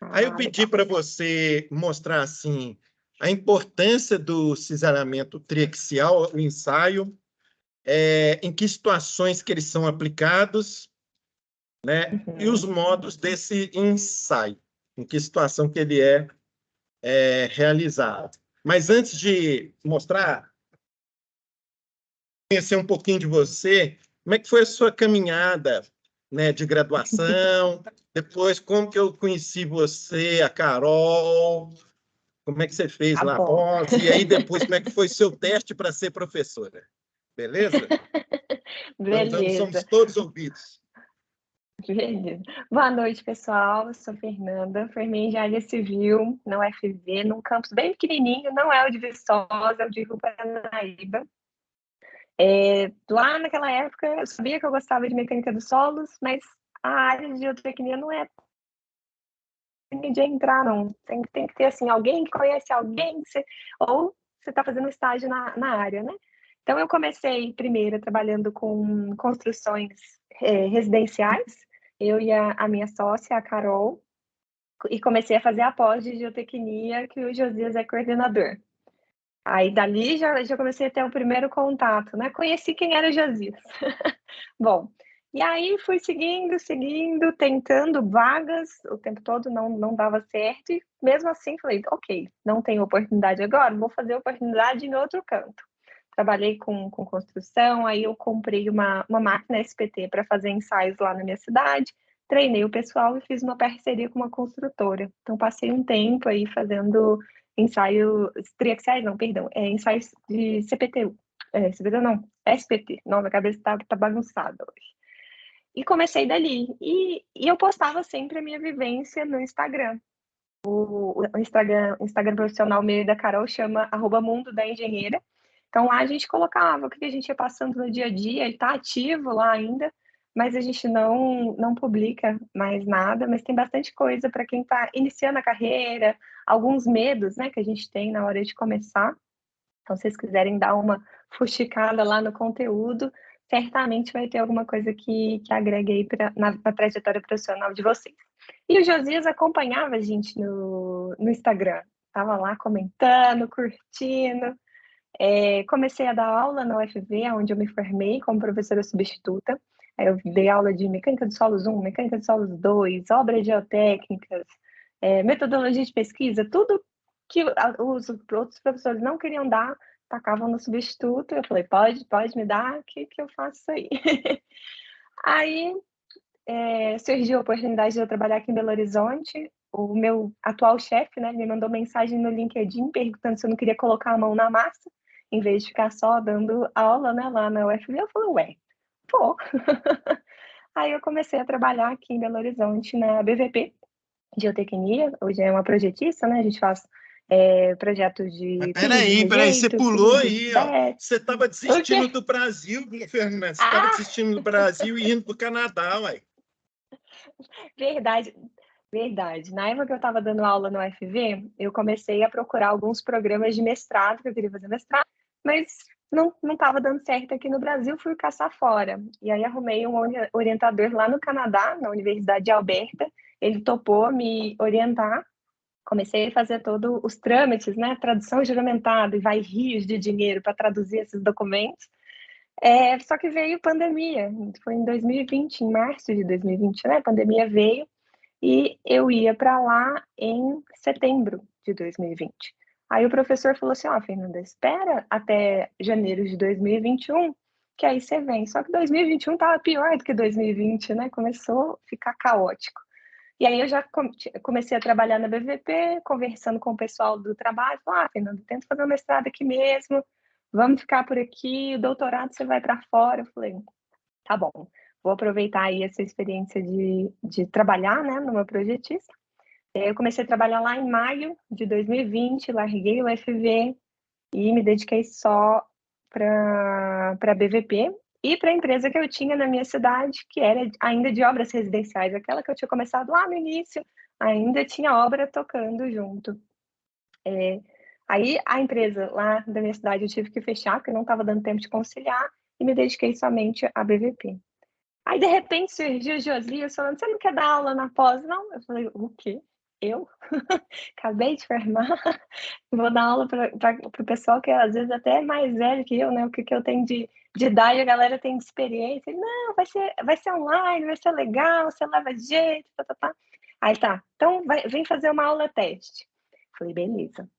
Aí eu Ah, pedi legal. para você mostrar assim a importância do cisalhamento triaxial, o ensaio, em que situações que eles são aplicados, né? E os Uhum. modos desse ensaio, em que situação que ele realizado. Mas antes de mostrar, conhecer um pouquinho de você, como é que foi a sua caminhada, né, de graduação? Depois, como que eu conheci você, a Carol? Como é que você fez Tá lá bom. após? E aí, depois, como é que foi seu teste para ser professora? Beleza? Então, somos Beleza, todos ouvidos. beleza. Boa noite, pessoal. Eu sou Fernanda, formei em Engenharia Civil na UFV, num campus bem pequenininho, não é o de Viçosa, é o de Rio Paranaíba. Lá naquela época, eu sabia que eu gostava de mecânica dos solos, mas a área de geotecnia não é de entrar, não. Tem que ter, assim, alguém que conhece alguém, ou você está fazendo estágio na área, né? Então, eu comecei primeiro trabalhando com construções residenciais, eu e a minha sócia, a Carol, e comecei a fazer a pós de geotecnia, que o Josias é coordenador. Aí, dali, já comecei a ter o primeiro contato, né? Conheci quem era o Josias. Bom, e aí fui seguindo, tentando vagas o tempo todo, não dava certo, e mesmo assim falei, ok, não tenho oportunidade agora, vou fazer oportunidade em outro canto. Trabalhei com construção, aí eu comprei uma máquina SPT para fazer ensaios lá na minha cidade, treinei o pessoal e fiz uma parceria com uma construtora. Então passei um tempo aí fazendo ensaios triaxiais, não, perdão, ensaios de CPTU. CPTU não, SPT. Não, minha cabeça tá bagunçada hoje. E comecei dali. E eu postava sempre a minha vivência no Instagram. O Instagram profissional meu e da Carol chama @mundo da engenheira. Então lá a gente colocava o que a gente ia passando no dia a dia, ele está ativo lá ainda, mas a gente não publica mais nada, mas tem bastante coisa para quem está iniciando a carreira, alguns medos, né, que a gente tem na hora de começar. Então, se vocês quiserem dar uma fuxicada lá no conteúdo, certamente vai ter alguma coisa que agregue aí na trajetória profissional de vocês. E o Josias acompanhava a gente no Instagram, estava lá comentando, curtindo. Comecei a dar aula na UFV, onde eu me formei como professora substituta. Aí eu dei aula de mecânica de solos 1, mecânica de solos 2, obras geotécnicas, metodologia de pesquisa, tudo que os outros professores não queriam dar, tacavam no substituto. Eu falei, pode me dar, que eu faço isso aí. Aí surgiu a oportunidade de eu trabalhar aqui em Belo Horizonte. O meu atual chefe, né, me mandou mensagem no LinkedIn perguntando se eu não queria colocar a mão na massa, em vez de ficar só dando aula, né, lá na UFV. Eu falei, ué, pô. Aí eu comecei a trabalhar aqui em Belo Horizonte na BVP, Geotecnia. Hoje é uma projetista, né, a gente faz projetos Mas de túneis de peraí, você rejeito, pulou fundo, aí, ó. BET. Você estava O quê? desistindo do Brasil, Fernanda. Você estava Ah, desistindo do Brasil e indo para o Canadá, ué. verdade. Verdade. Na época que eu estava dando aula no UFV, eu comecei a procurar alguns programas de mestrado, que eu queria fazer mestrado, mas não estava dando certo aqui no Brasil, fui caçar fora. E aí arrumei um orientador lá no Canadá, na Universidade de Alberta, ele topou me orientar, comecei a fazer todos os trâmites, né, tradução juramentada, e vai rios de dinheiro para traduzir esses documentos. Só que veio pandemia, foi em 2020, em março de 2020, né, a pandemia veio, e eu ia para lá em setembro de 2020. Aí o professor falou assim, Fernanda, espera até janeiro de 2021, que aí você vem. Só que 2021 estava pior do que 2020, né? Começou a ficar caótico. E aí eu já comecei a trabalhar na BVP, conversando com o pessoal do trabalho. Falei, Fernanda, tenta fazer um mestrado aqui mesmo, vamos ficar por aqui, o doutorado você vai para fora. Eu falei, tá bom, vou aproveitar aí essa experiência de trabalhar, né, numa projetista. Eu comecei a trabalhar lá em maio de 2020, larguei o FV e me dediquei só para a BVP e para a empresa que eu tinha na minha cidade, que era ainda de obras residenciais, aquela que eu tinha começado lá no início, ainda tinha obra tocando junto. Aí a empresa lá da minha cidade eu tive que fechar, porque não estava dando tempo de conciliar, e me dediquei somente à BVP. Aí, de repente, surgiu o Josias falando, você não quer dar aula na pós? Não. Eu falei, o quê? eu acabei de formar, vou dar aula para o pessoal que às vezes até é mais velho que eu, né? O que eu tenho de idade, a galera tem de experiência. Não, vai ser online, vai ser legal, você leva jeito, tá. Aí tá, então vem fazer uma aula teste. Falei, beleza.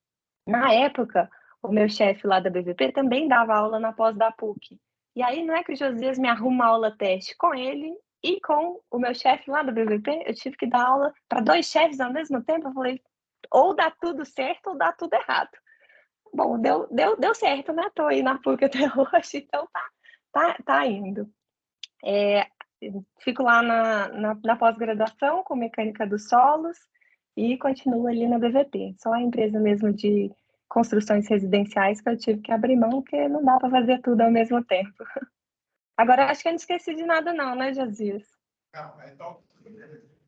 Na época, o meu chefe lá da BVP também dava aula na pós da PUC. E aí não é que o Josias me arruma uma aula teste com ele e com o meu chefe lá da BVP, eu tive que dar aula para 2 chefes ao mesmo tempo. Eu falei, ou dá tudo certo ou dá tudo errado. Bom, deu certo, né? Tô aí na PUC até hoje, então tá indo. Fico lá na pós-graduação com mecânica dos solos e continuo ali na BVP. Só a empresa mesmo de construções residenciais que eu tive que abrir mão, porque não dá para fazer tudo ao mesmo tempo. Agora, acho que eu não esqueci de nada não, né, Josias? Não, então,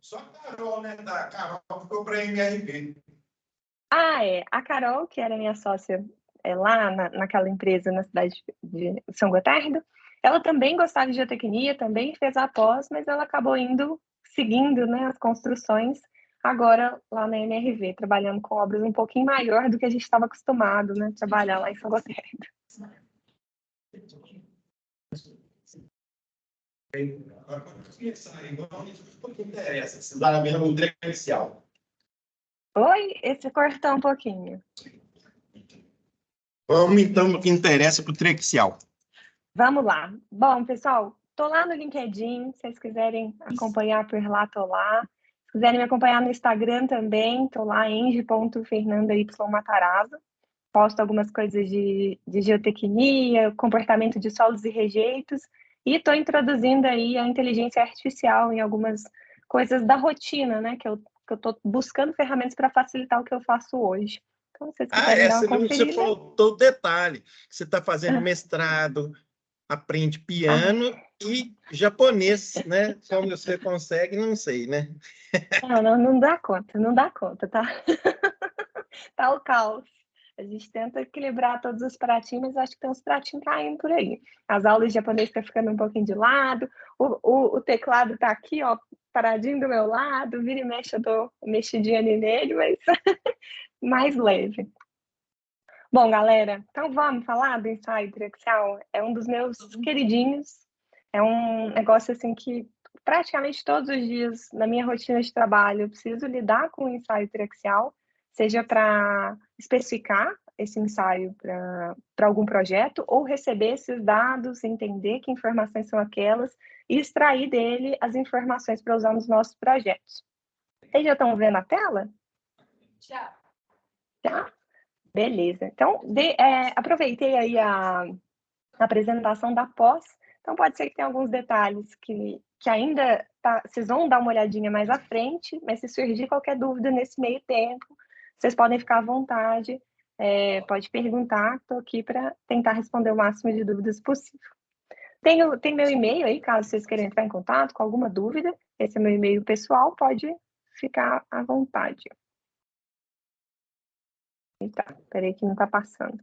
só a Carol, né? A Carol ficou para a MRV. A Carol, que era minha sócia lá naquela empresa na cidade de São Gotardo, ela também gostava de geotecnia, também fez a pós, mas ela acabou seguindo, né, as construções, agora lá na MRV, trabalhando com obras um pouquinho maior do que a gente estava acostumado, né, trabalhar lá em São Gotardo. Agora, o que interessa? Você dá mesmo diferencial. Oi, esse cortou um pouquinho. Vamos então no que interessa para o Trexial. Vamos lá. Bom, pessoal, tô lá no LinkedIn, se vocês quiserem acompanhar por lá, tô lá. Se quiserem me acompanhar no Instagram também, tô lá, eng.fernandayMatarazzo. Posto algumas coisas de geotecnia, comportamento de solos e rejeitos, e estou introduzindo aí a inteligência artificial em algumas coisas da rotina, né? Que eu estou buscando ferramentas para facilitar o que eu faço hoje. Então, se vocês quiserem dar uma conferida... Você faltou o detalhe, que você está fazendo mestrado, aprende piano e japonês, né? Como você consegue, não sei, né? Não dá conta, tá? Tá o caos. A gente tenta equilibrar todos os pratinhos, mas acho que tem uns pratinhos caindo por aí. As aulas de japonês estão ficando um pouquinho de lado, o teclado tá aqui, ó, paradinho do meu lado, vira e mexe, eu dou mexidinha nele, mas mais leve. Bom, galera, então vamos falar do ensaio triaxial? É um dos meus queridinhos, é um negócio assim que praticamente todos os dias na minha rotina de trabalho eu preciso lidar com o ensaio triaxial, seja para especificar esse ensaio para algum projeto ou receber esses dados, entender que informações são aquelas e extrair dele as informações para usar nos nossos projetos. Vocês já estão vendo a tela? Já. Já? Beleza. Então, aproveitei aí a apresentação da pós. Então, pode ser que tenha alguns detalhes que ainda vocês vão dar uma olhadinha mais à frente, mas se surgir qualquer dúvida nesse meio tempo, vocês podem ficar à vontade, pode perguntar, estou aqui para tentar responder o máximo de dúvidas possível. Tem meu e-mail aí, caso vocês queiram entrar em contato com alguma dúvida, esse é meu e-mail pessoal, pode ficar à vontade. Tá, peraí que não está passando.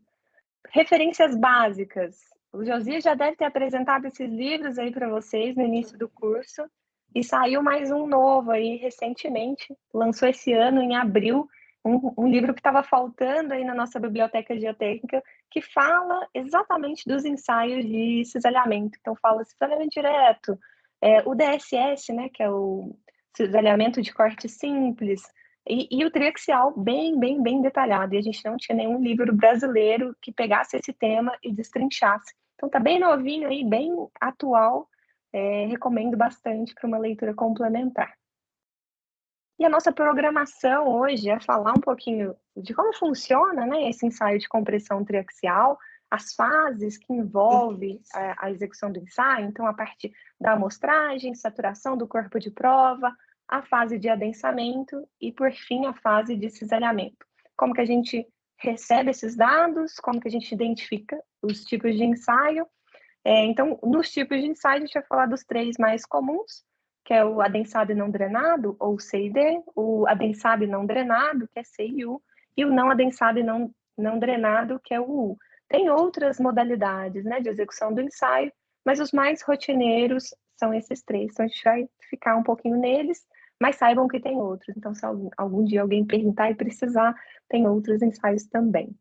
Referências básicas. O Josias já deve ter apresentado esses livros aí para vocês no início do curso. E saiu mais um novo aí recentemente, lançou esse ano, em abril, um livro que estava faltando aí na nossa biblioteca geotécnica, que fala exatamente dos ensaios de cisalhamento. Então, fala cisalhamento direto, o DSS, né, que é o cisalhamento de corte simples, e o triaxial bem detalhado. E a gente não tinha nenhum livro brasileiro que pegasse esse tema e destrinchasse. Então, tá bem novinho aí, bem atual. Recomendo bastante para uma leitura complementar. E a nossa programação hoje é falar um pouquinho de como funciona, né, esse ensaio de compressão triaxial, as fases que envolvem a execução do ensaio, então a parte da amostragem, saturação do corpo de prova, a fase de adensamento e, por fim, a fase de cisalhamento. Como que a gente recebe esses dados, como que a gente identifica os tipos de ensaio. Então, nos tipos de ensaio, a gente vai falar dos 3 mais comuns, que é o adensado e não drenado, ou CID, o adensado e não drenado, que é CIU, e o não adensado e não drenado, que é o U. Tem outras modalidades, né, de execução do ensaio, mas os mais rotineiros são esses 3. Então, a gente vai ficar um pouquinho neles, mas saibam que tem outros. Então, se algum dia alguém perguntar e precisar, tem outros ensaios também.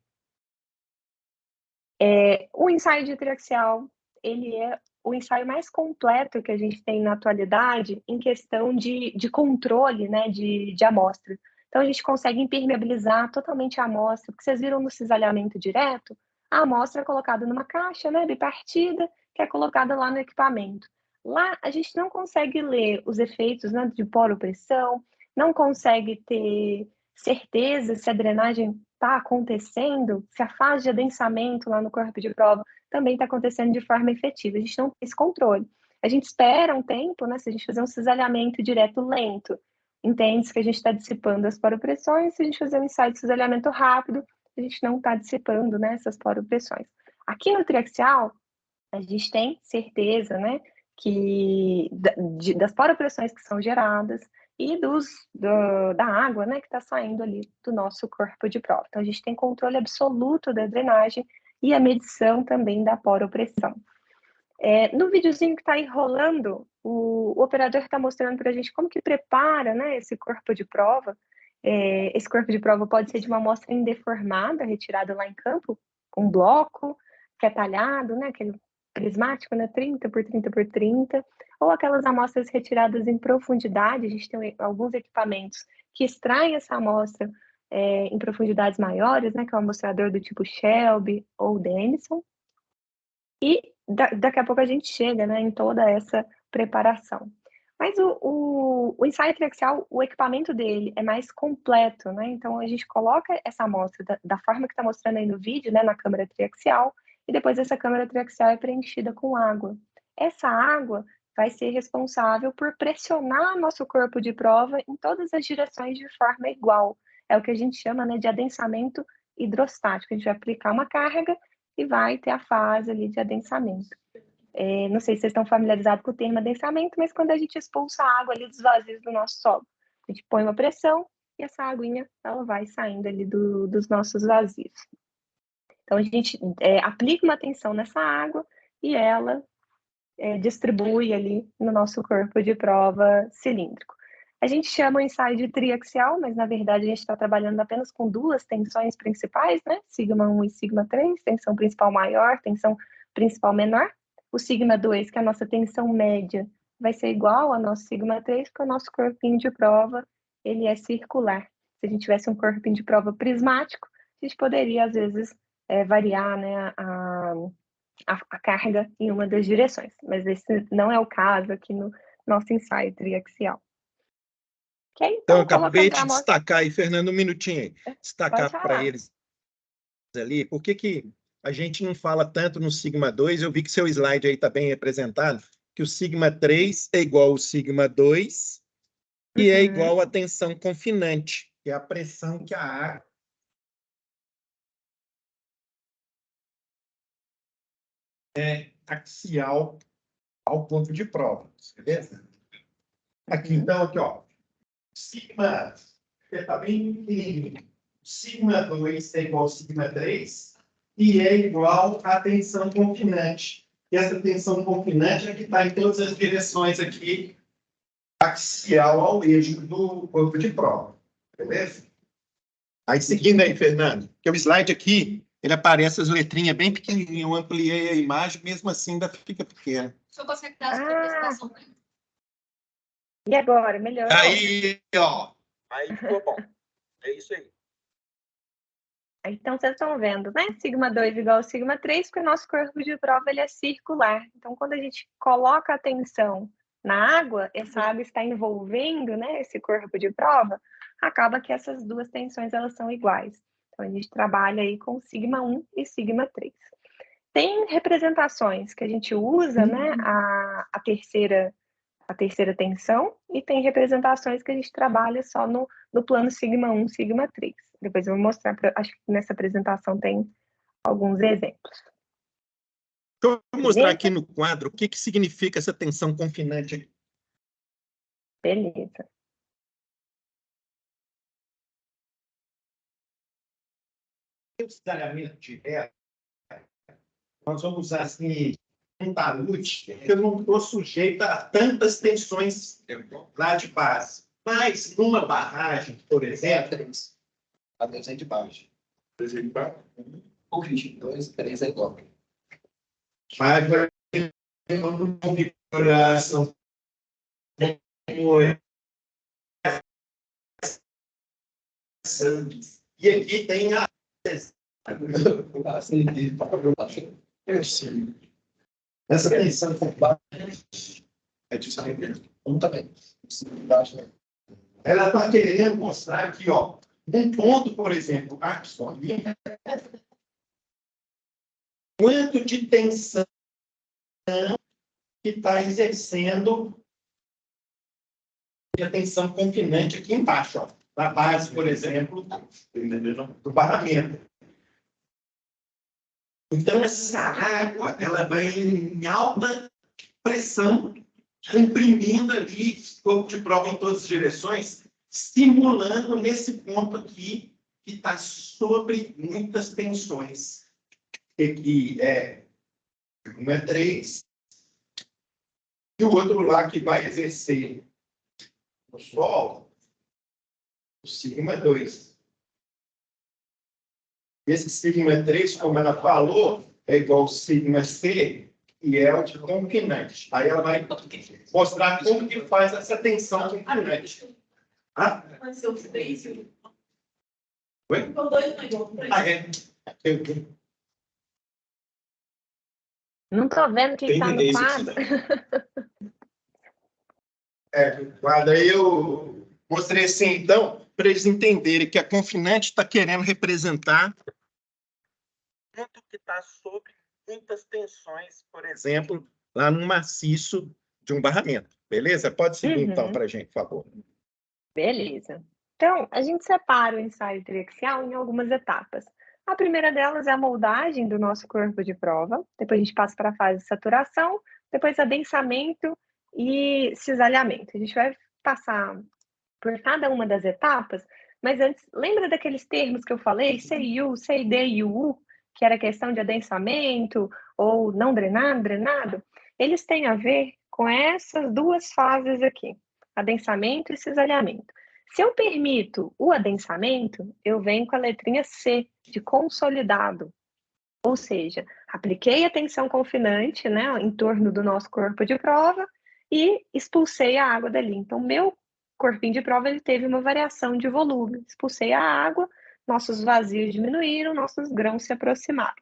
O ensaio de triaxial, ele é o ensaio mais completo que a gente tem na atualidade em questão de controle, né, de amostra. Então, a gente consegue impermeabilizar totalmente a amostra, porque vocês viram no cisalhamento direto, a amostra é colocada numa caixa, né, bipartida, que é colocada lá no equipamento. Lá, a gente não consegue ler os efeitos, né, de poropressão, não consegue ter certeza se a drenagem está acontecendo, se a fase de adensamento lá no corpo de prova também está acontecendo de forma efetiva. A gente não tem esse controle. A gente espera um tempo, né? Se a gente fazer um cisalhamento direto lento, entende que a gente está dissipando as poropressões. Se a gente fazer um ensaio de cisalhamento rápido, a gente não está dissipando, né, essas poropressões. Aqui no triaxial, a gente tem certeza, né, que das poropressões que são geradas e da água, né, que está saindo ali do nosso corpo de prova. Então, a gente tem controle absoluto da drenagem e a medição também da poropressão. No videozinho que está aí rolando, o operador está mostrando para a gente como que prepara, né, esse corpo de prova. Esse corpo de prova pode ser de uma amostra indeformada, retirada lá em campo, um bloco que é talhado, né, aquele prismático, né, 30 por 30 por 30, ou aquelas amostras retiradas em profundidade. A gente tem alguns equipamentos que extraem essa amostra em profundidades maiores, né, que é o amostrador do tipo Shelby ou Denison. E daqui a pouco a gente chega, né, em toda essa preparação. Mas o ensaio triaxial, o equipamento dele é mais completo, né? Então, a gente coloca essa amostra da forma que está mostrando aí no vídeo, né, na câmara triaxial, e depois essa câmara triaxial é preenchida com água. Essa água vai ser responsável por pressionar nosso corpo de prova em todas as direções de forma igual. É o que a gente chama, né, de adensamento hidrostático. A gente vai aplicar uma carga e vai ter a fase ali de adensamento. Não sei se vocês estão familiarizados com o termo adensamento, mas quando a gente expulsa a água ali dos vazios do nosso solo, a gente põe uma pressão e essa aguinha ela vai saindo ali dos nossos vazios. Então, a gente aplica uma tensão nessa água e ela distribui ali no nosso corpo de prova cilíndrico. A gente chama o ensaio de triaxial, mas na verdade a gente está trabalhando apenas com duas tensões principais, né? Sigma 1 e sigma 3, tensão principal maior, tensão principal menor. O sigma 2, que é a nossa tensão média, vai ser igual ao nosso sigma 3, porque o nosso corpinho de prova ele é circular. Se a gente tivesse um corpinho de prova prismático, a gente poderia, às vezes, variar, né, a carga em uma das direções, mas esse não é o caso aqui no nosso ensaio triaxial. Okay? Então, Então, eu acabei de a amostra... destacar aí, Fernando, um minutinho aí, destacar para eles ali, por que a gente não fala tanto no sigma 2, eu vi que seu slide aí está bem representado, que o sigma 3 é igual ao sigma 2 e é igual à tensão confinante, que é a pressão que a água axial ao ponto de prova, beleza? Aqui, então, aqui, ó, sigma, está bem pequenininho, sigma 2 é igual ao sigma 3 e é igual à tensão confinante. E essa tensão confinante é que está em todas as direções aqui, axial ao eixo do corpo de prova, beleza? Aí, seguindo aí, Fernando, que o slide aqui, ele aparece as letrinhas bem pequenininhas, eu ampliei a imagem, mesmo assim ainda fica pequena. O senhor consegue dar a apresentação? E agora, melhorou? Aí, ó, aí ficou bom. É isso aí. Então, vocês estão vendo, né? Sigma 2 igual ao sigma 3, porque o nosso corpo de prova ele é circular. Então, quando a gente coloca a tensão na água, essa água está envolvendo, né, esse corpo de prova, acaba que essas duas tensões elas são iguais. Então, a gente trabalha aí com sigma 1 e sigma 3. Tem representações que a gente usa, né, a terceira tensão, e tem representações que a gente trabalha só no plano sigma 1, sigma 3. Depois eu vou mostrar, acho que nessa apresentação tem alguns exemplos. Deixa eu mostrar aqui no quadro o que significa essa tensão confinante aqui. Beleza. O cisalhamento direto, nós vamos usar assim, um talude, porque eu não estou sujeito a tantas tensões lá de base. Mas numa barragem, por exemplo, A 2 é de baixo. 2 é de baixo. O crítico 2, 3 é igual. Mas vai ter uma configuração como essa. E aqui tem a essa tensão é diferente. Um também. Ela está querendo mostrar aqui, ó, um ponto, por exemplo, aqui, quanto de tensão que está exercendo a tensão confinante aqui embaixo, ó, na base, por exemplo, do barramento. Então, essa água, ela vai em alta pressão, comprimindo ali, corpo de prova em todas as direções, simulando nesse ponto aqui, que está sobre muitas tensões. Aqui é 3, e o outro lá que vai exercer o solo, o sigma 2. Esse sigma 3, como ela falou, é igual ao sigma C, e é o de confinante. Aí ela vai mostrar como que faz essa tensão confinante. Ah? Mas eu três. Oi? Então, 2 não é igual a 3. Ah, é. Não estou vendo o que está no quadro. Quadro aí eu mostrei assim, então, para eles entenderem que a confinante está querendo representar ponto que está sobre muitas tensões, por exemplo, lá no maciço de um barramento. Beleza? Pode seguir, então, para a gente, por favor. Beleza. Então, a gente separa o ensaio triaxial em algumas etapas. A primeira delas é a moldagem do nosso corpo de prova, depois a gente passa para a fase de saturação, depois adensamento e cisalhamento. A gente vai passar por cada uma das etapas, mas antes, lembra daqueles termos que eu falei, CIU, CID e UU, que era questão de adensamento ou não drenado, drenado? Eles têm a ver com essas duas fases aqui, adensamento e cisalhamento. Se eu permito o adensamento, eu venho com a letrinha C, de consolidado. Ou seja, apliquei a tensão confinante, né, em torno do nosso corpo de prova e expulsei a água dali. Então, meu corpinho de prova ele teve uma variação de volume. Expulsei a água, nossos vazios diminuíram, nossos grãos se aproximaram.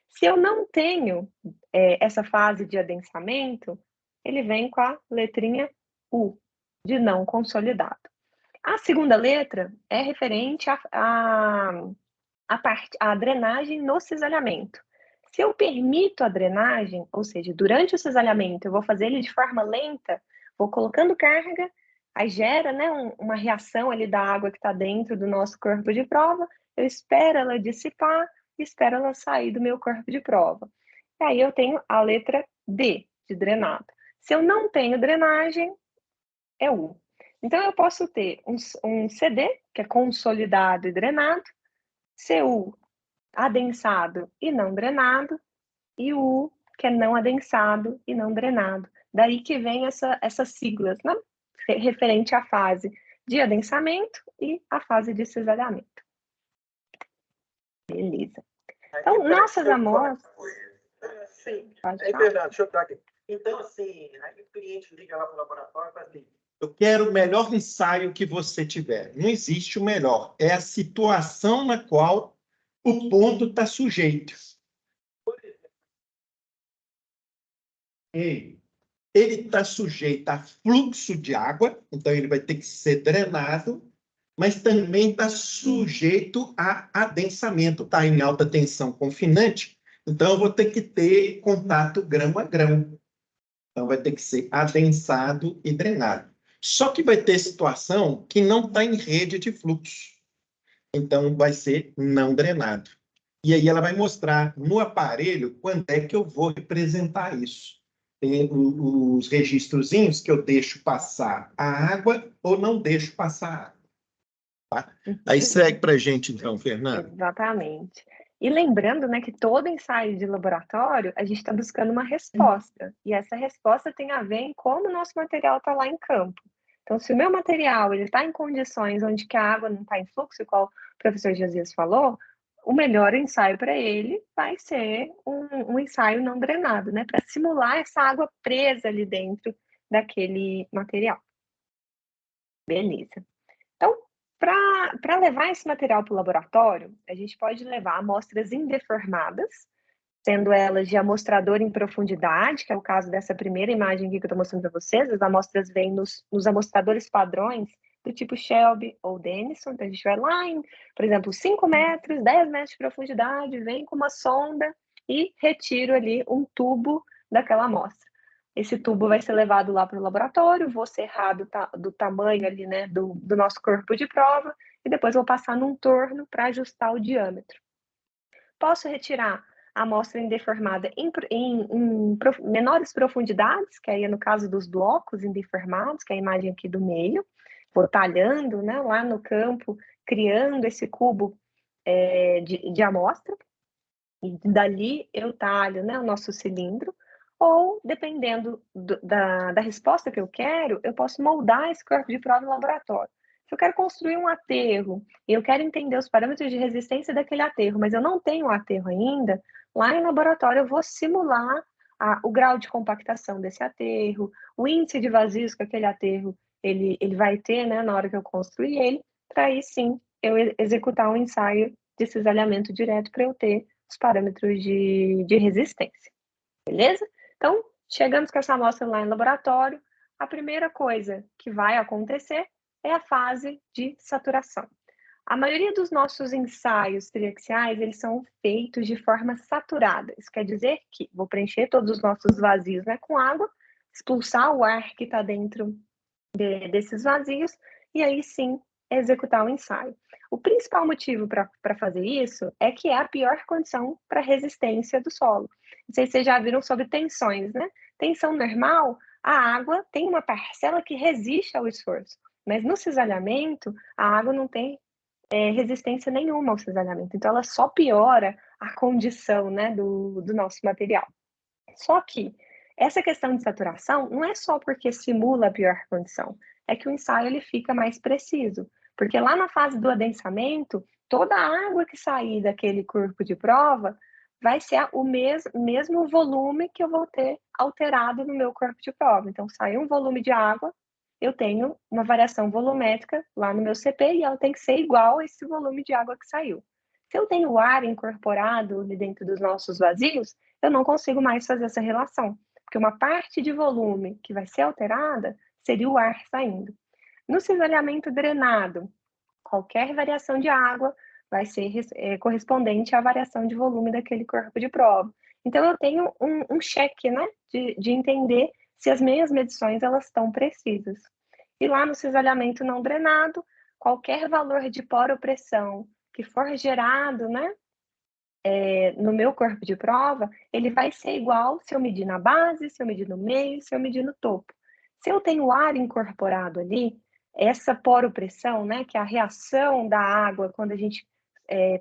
Se eu não tenho essa fase de adensamento, ele vem com a letrinha U, de não consolidado. A segunda letra é referente à drenagem no cisalhamento. Se eu permito a drenagem, ou seja, durante o cisalhamento eu vou fazer ele de forma lenta, vou colocando carga, aí gera, né, uma reação ali da água que está dentro do nosso corpo de prova, eu espero ela dissipar, espero ela sair do meu corpo de prova. E aí eu tenho a letra D, de drenado. Se eu não tenho drenagem, é U. Então, eu posso ter um CD, que é consolidado e drenado, CU, adensado e não drenado, e o U, que é não adensado e não drenado. Daí que vem essas siglas, né? Referente à fase de adensamento e à fase de cisalhamento. Beleza. Então, nossas amostras... Sim. Fernando, deixa eu dar aqui. Então, assim, aí o cliente liga lá para o laboratório e fala assim, eu quero o melhor ensaio que você tiver. Não existe o melhor. É a situação na qual o ponto está sujeito. Ele está sujeito a fluxo de água, então ele vai ter que ser drenado, mas também está sujeito a adensamento, está em alta tensão confinante, então eu vou ter que ter contato grão a grão. Então vai ter que ser adensado e drenado. Só que vai ter situação que não está em rede de fluxo. Então vai ser não drenado. E aí ela vai mostrar no aparelho quando é que eu vou representar isso. Tem os registrozinhos que eu deixo passar a água ou não deixo passar a água. Tá? Aí segue para a gente, então, Fernando. Exatamente. E lembrando, né, que todo ensaio de laboratório, a gente está buscando uma resposta. E essa resposta tem a ver em como o nosso material está lá em campo. Então, se o meu material está em condições onde que a água não está em fluxo, igual o professor Josias falou, o melhor ensaio para ele vai ser um ensaio não drenado, né? Para simular essa água presa ali dentro daquele material. Beleza. Então, para levar esse material para o laboratório, a gente pode levar amostras indeformadas, sendo elas de amostrador em profundidade, que é o caso dessa primeira imagem aqui que eu estou mostrando para vocês. As amostras vêm nos amostradores padrões do tipo Shelby ou Denison. Então, a gente vai lá em, por exemplo, 5 metros, 10 metros de profundidade, vem com uma sonda e retiro ali um tubo daquela amostra. Esse tubo vai ser levado lá para o laboratório, vou serrar do tamanho ali, né, do nosso corpo de prova, e depois vou passar num torno para ajustar o diâmetro. Posso retirar a amostra indeformada em menores profundidades, que aí é no caso dos blocos indeformados, que é a imagem aqui do meio. Vou talhando, né, lá no campo, criando esse cubo de amostra, e dali eu talho, né, o nosso cilindro, ou, dependendo da resposta que eu quero, eu posso moldar esse corpo de prova no laboratório. Se eu quero construir um aterro e eu quero entender os parâmetros de resistência daquele aterro, mas eu não tenho o aterro ainda, lá em laboratório eu vou simular o grau de compactação desse aterro, o índice de vazios que aquele aterro ele vai ter, né, na hora que eu construir ele, para aí sim eu executar um ensaio de cisalhamento direto para eu ter os parâmetros de resistência. Beleza? Então, chegamos com essa amostra lá em laboratório, a primeira coisa que vai acontecer é a fase de saturação. A maioria dos nossos ensaios triaxiais, eles são feitos de forma saturada. Isso quer dizer que vou preencher todos os nossos vazios, né, com água, expulsar o ar que está dentro desses vazios, e aí sim executar o ensaio. O principal motivo para fazer isso é que é a pior condição para resistência do solo. Não sei se vocês já viram sobre tensões, né? Tensão normal, a água tem uma parcela que resiste ao esforço, mas no cisalhamento, a água não tem resistência nenhuma ao cisalhamento, então ela só piora a condição, né, do nosso material. Só que essa questão de saturação não é só porque simula a pior condição, é que o ensaio ele fica mais preciso, porque lá na fase do adensamento, toda a água que sair daquele corpo de prova vai ser o mesmo volume que eu vou ter alterado no meu corpo de prova. Então, saiu um volume de água, eu tenho uma variação volumétrica lá no meu CP e ela tem que ser igual a esse volume de água que saiu. Se eu tenho ar incorporado ali dentro dos nossos vazios, eu não consigo mais fazer essa relação, porque uma parte de volume que vai ser alterada seria o ar saindo. No cisalhamento drenado, qualquer variação de água vai ser correspondente à variação de volume daquele corpo de prova. Então, eu tenho um cheque, né, de entender se as minhas medições elas estão precisas. E lá no cisalhamento não drenado, qualquer valor de poropressão que for gerado, né, no meu corpo de prova, ele vai ser igual se eu medir na base, se eu medir no meio, se eu medir no topo. Se eu tenho ar incorporado ali, essa poropressão, né, que é a reação da água quando a gente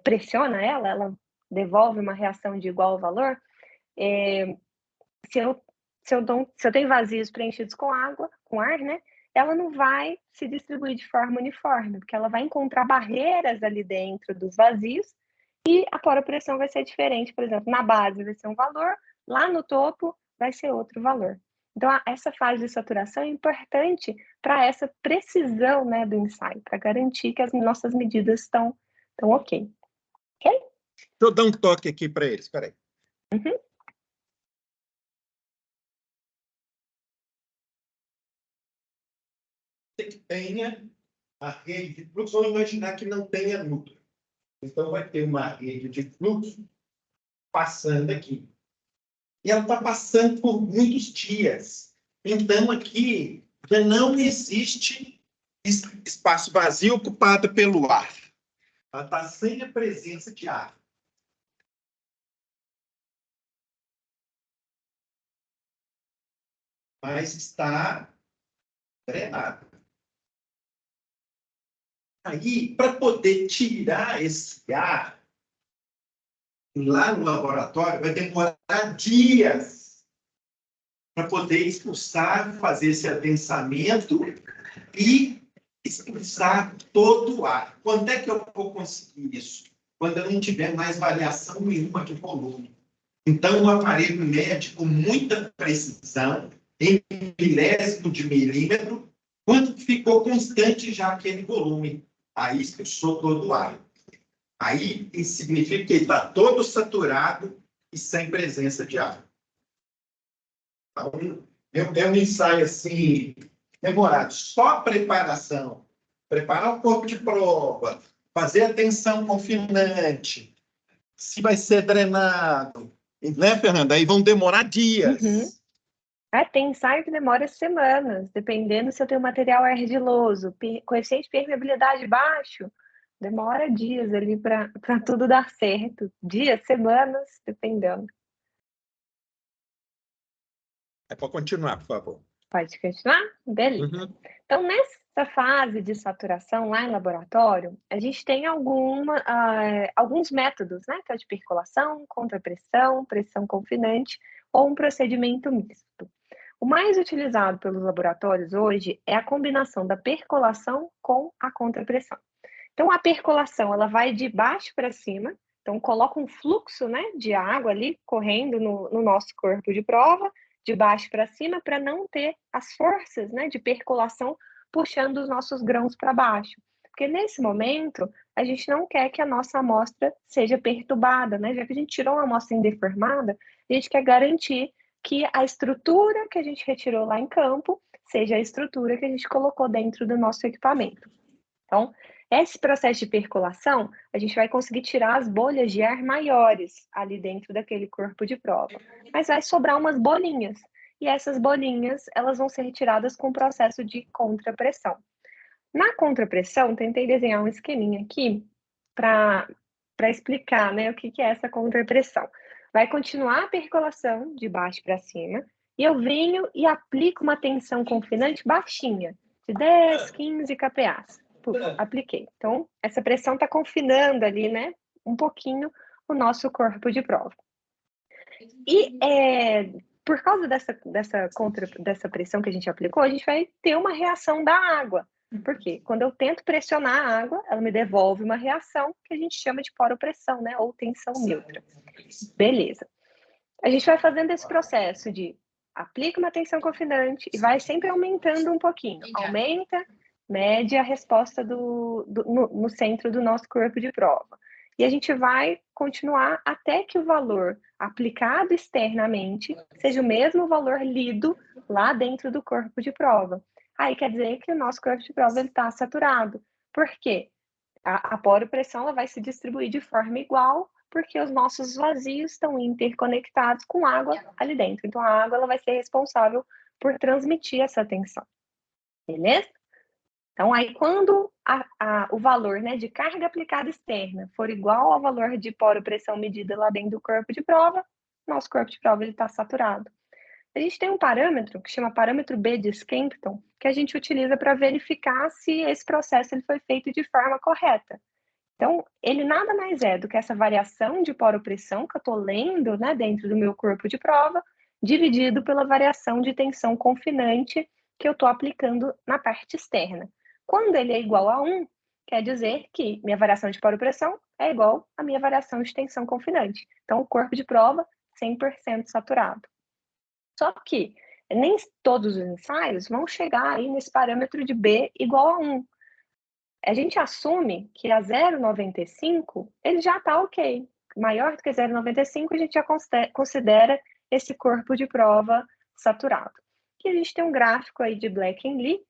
pressiona ela devolve uma reação de igual valor. Se eu tenho vazios preenchidos com água, com ar, né, ela não vai se distribuir de forma uniforme, porque ela vai encontrar barreiras ali dentro dos vazios e a poropressão vai ser diferente. Por exemplo, na base vai ser um valor, lá no topo vai ser outro valor. Então, essa fase de saturação é importante para essa precisão, né, do ensaio, para garantir que as nossas medidas estão ok. Ok? Deixa eu dar um toque aqui para eles, espera aí. Uhum. Que tenha a rede de fluxo, vamos imaginar que não tenha núcleo. Então, vai ter uma rede de fluxo passando aqui. E ela está passando por muitos dias. Então, aqui já não existe espaço vazio ocupado pelo ar. Ela está sem a presença de ar. Mas está drenado. Aí, para poder tirar esse ar, lá no laboratório, vai demorar dias para poder expulsar, fazer esse adensamento e expulsar todo o ar. Quando é que eu vou conseguir isso? Quando eu não tiver mais variação nenhuma de volume. Então, o aparelho mede com muita precisão, em milésimo de milímetro, quando ficou constante já aquele volume. Aí expulsou todo o ar. Aí isso significa que ele está todo saturado e sem presença de ar. Então, é um ensaio assim, demorado. Só a preparação, preparar o corpo de prova, fazer a tensão confinante, se vai ser drenado, né, Fernanda? Aí vão demorar dias. Uhum. Tem ensaio que demora semanas, dependendo se eu tenho material argiloso, coeficiente de permeabilidade baixo, demora dias ali para tudo dar certo. Dias, semanas, dependendo. É para continuar, por favor. Pode continuar? Beleza. Então, nessa fase de saturação lá em laboratório, a gente tem alguns métodos, né? Que é de percolação, contrapressão, pressão confinante ou um procedimento misto. O mais utilizado pelos laboratórios hoje é a combinação da percolação com a contrapressão. Então, a percolação, ela vai de baixo para cima, então coloca um fluxo, né, de água ali correndo no nosso corpo de prova, de baixo para cima, para não ter as forças, né, de percolação puxando os nossos grãos para baixo. Porque nesse momento, a gente não quer que a nossa amostra seja perturbada, né? Já que a gente tirou uma amostra indeformada, a gente quer garantir que a estrutura que a gente retirou lá em campo seja a estrutura que a gente colocou dentro do nosso equipamento. Então, esse processo de percolação, a gente vai conseguir tirar as bolhas de ar maiores ali dentro daquele corpo de prova. Mas vai sobrar umas bolinhas. E essas bolinhas, elas vão ser retiradas com o processo de contrapressão. Na contrapressão, tentei desenhar um esqueminha aqui para explicar, né, o que é essa contrapressão. Vai continuar a percolação de baixo para cima, e eu venho e aplico uma tensão confinante baixinha, de 10, 15 kPa. Apliquei. Então, essa pressão está confinando ali, né, um pouquinho o nosso corpo de prova. E por causa dessa pressão que a gente aplicou, a gente vai ter uma reação da água. Por quê? Quando eu tento pressionar a água, ela me devolve uma reação que a gente chama de poropressão, né, ou tensão neutra. Beleza. A gente vai fazendo esse processo de aplica uma tensão confinante e vai sempre aumentando um pouquinho. Aumenta, mede a resposta no centro do nosso corpo de prova. E a gente vai continuar até que o valor aplicado externamente seja o mesmo valor lido lá dentro do corpo de prova. Aí quer dizer que o nosso corpo de prova está saturado. Por quê? A poropressão ela vai se distribuir de forma igual, porque os nossos vazios estão interconectados com água ali dentro. Então, a água ela vai ser responsável por transmitir essa tensão. Beleza? Então, aí, quando o valor, né, de carga aplicada externa for igual ao valor de poropressão medida lá dentro do corpo de prova, nosso corpo de prova está saturado. A gente tem um parâmetro que chama parâmetro B de Skempton, que a gente utiliza para verificar se esse processo ele foi feito de forma correta. Então, ele nada mais é do que essa variação de poropressão que eu estou lendo, né, dentro do meu corpo de prova, dividido pela variação de tensão confinante que eu estou aplicando na parte externa. Quando ele é igual a 1, quer dizer que minha variação de poropressão é igual à minha variação de tensão confinante. Então, o corpo de prova, 100% saturado. Só que nem todos os ensaios vão chegar aí nesse parâmetro de B igual a 1. A gente assume que a 0,95 ele já está ok. Maior do que 0,95 a gente já considera esse corpo de prova saturado. E a gente tem um gráfico aí de Black and Lee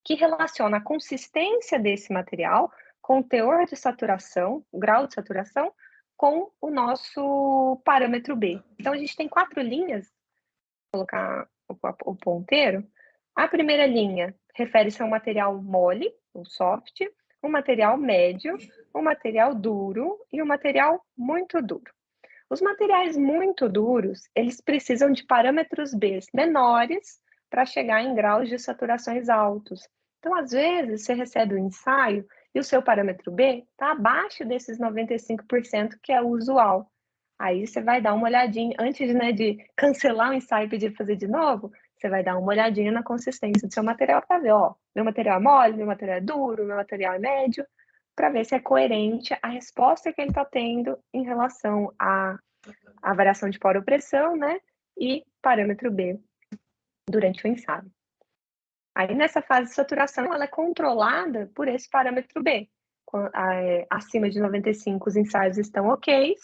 que relaciona a consistência desse material com o teor de saturação, o grau de saturação, com o nosso parâmetro B. Então, a gente tem 4 linhas, vou colocar o ponteiro. A primeira linha refere-se a um material mole, um soft, um material médio, um material duro e um material muito duro. Os materiais muito duros, eles precisam de parâmetros B menores para chegar em graus de saturações altos. Então, às vezes, você recebe o ensaio e o seu parâmetro B está abaixo desses 95% que é o usual. Aí você vai dar uma olhadinha, antes, né, de cancelar o ensaio e pedir para fazer de novo, você vai dar uma olhadinha na consistência do seu material para ver, ó, meu material é mole, meu material é duro, meu material é médio, para ver se é coerente a resposta que ele está tendo em relação à variação de poro-pressão, né, e parâmetro B durante o ensaio. Aí, nessa fase de saturação, ela é controlada por esse parâmetro B. Acima de 95, os ensaios estão ok.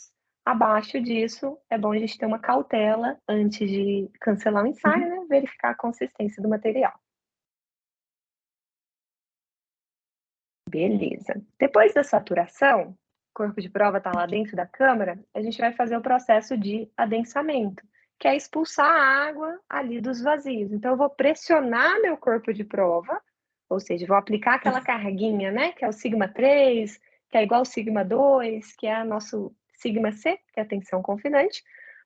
Abaixo disso, é bom a gente ter uma cautela antes de cancelar o ensaio, né? Verificar a consistência do material. Beleza. Depois da saturação, o corpo de prova está lá dentro da câmara, a gente vai fazer o processo de adensamento, que é expulsar a água ali dos vazios. Então, eu vou pressionar meu corpo de prova, ou seja, vou aplicar aquela carguinha, né? Que é o sigma 3, que é igual ao sigma 2, que é o nosso sigma C, que é a tensão confinante,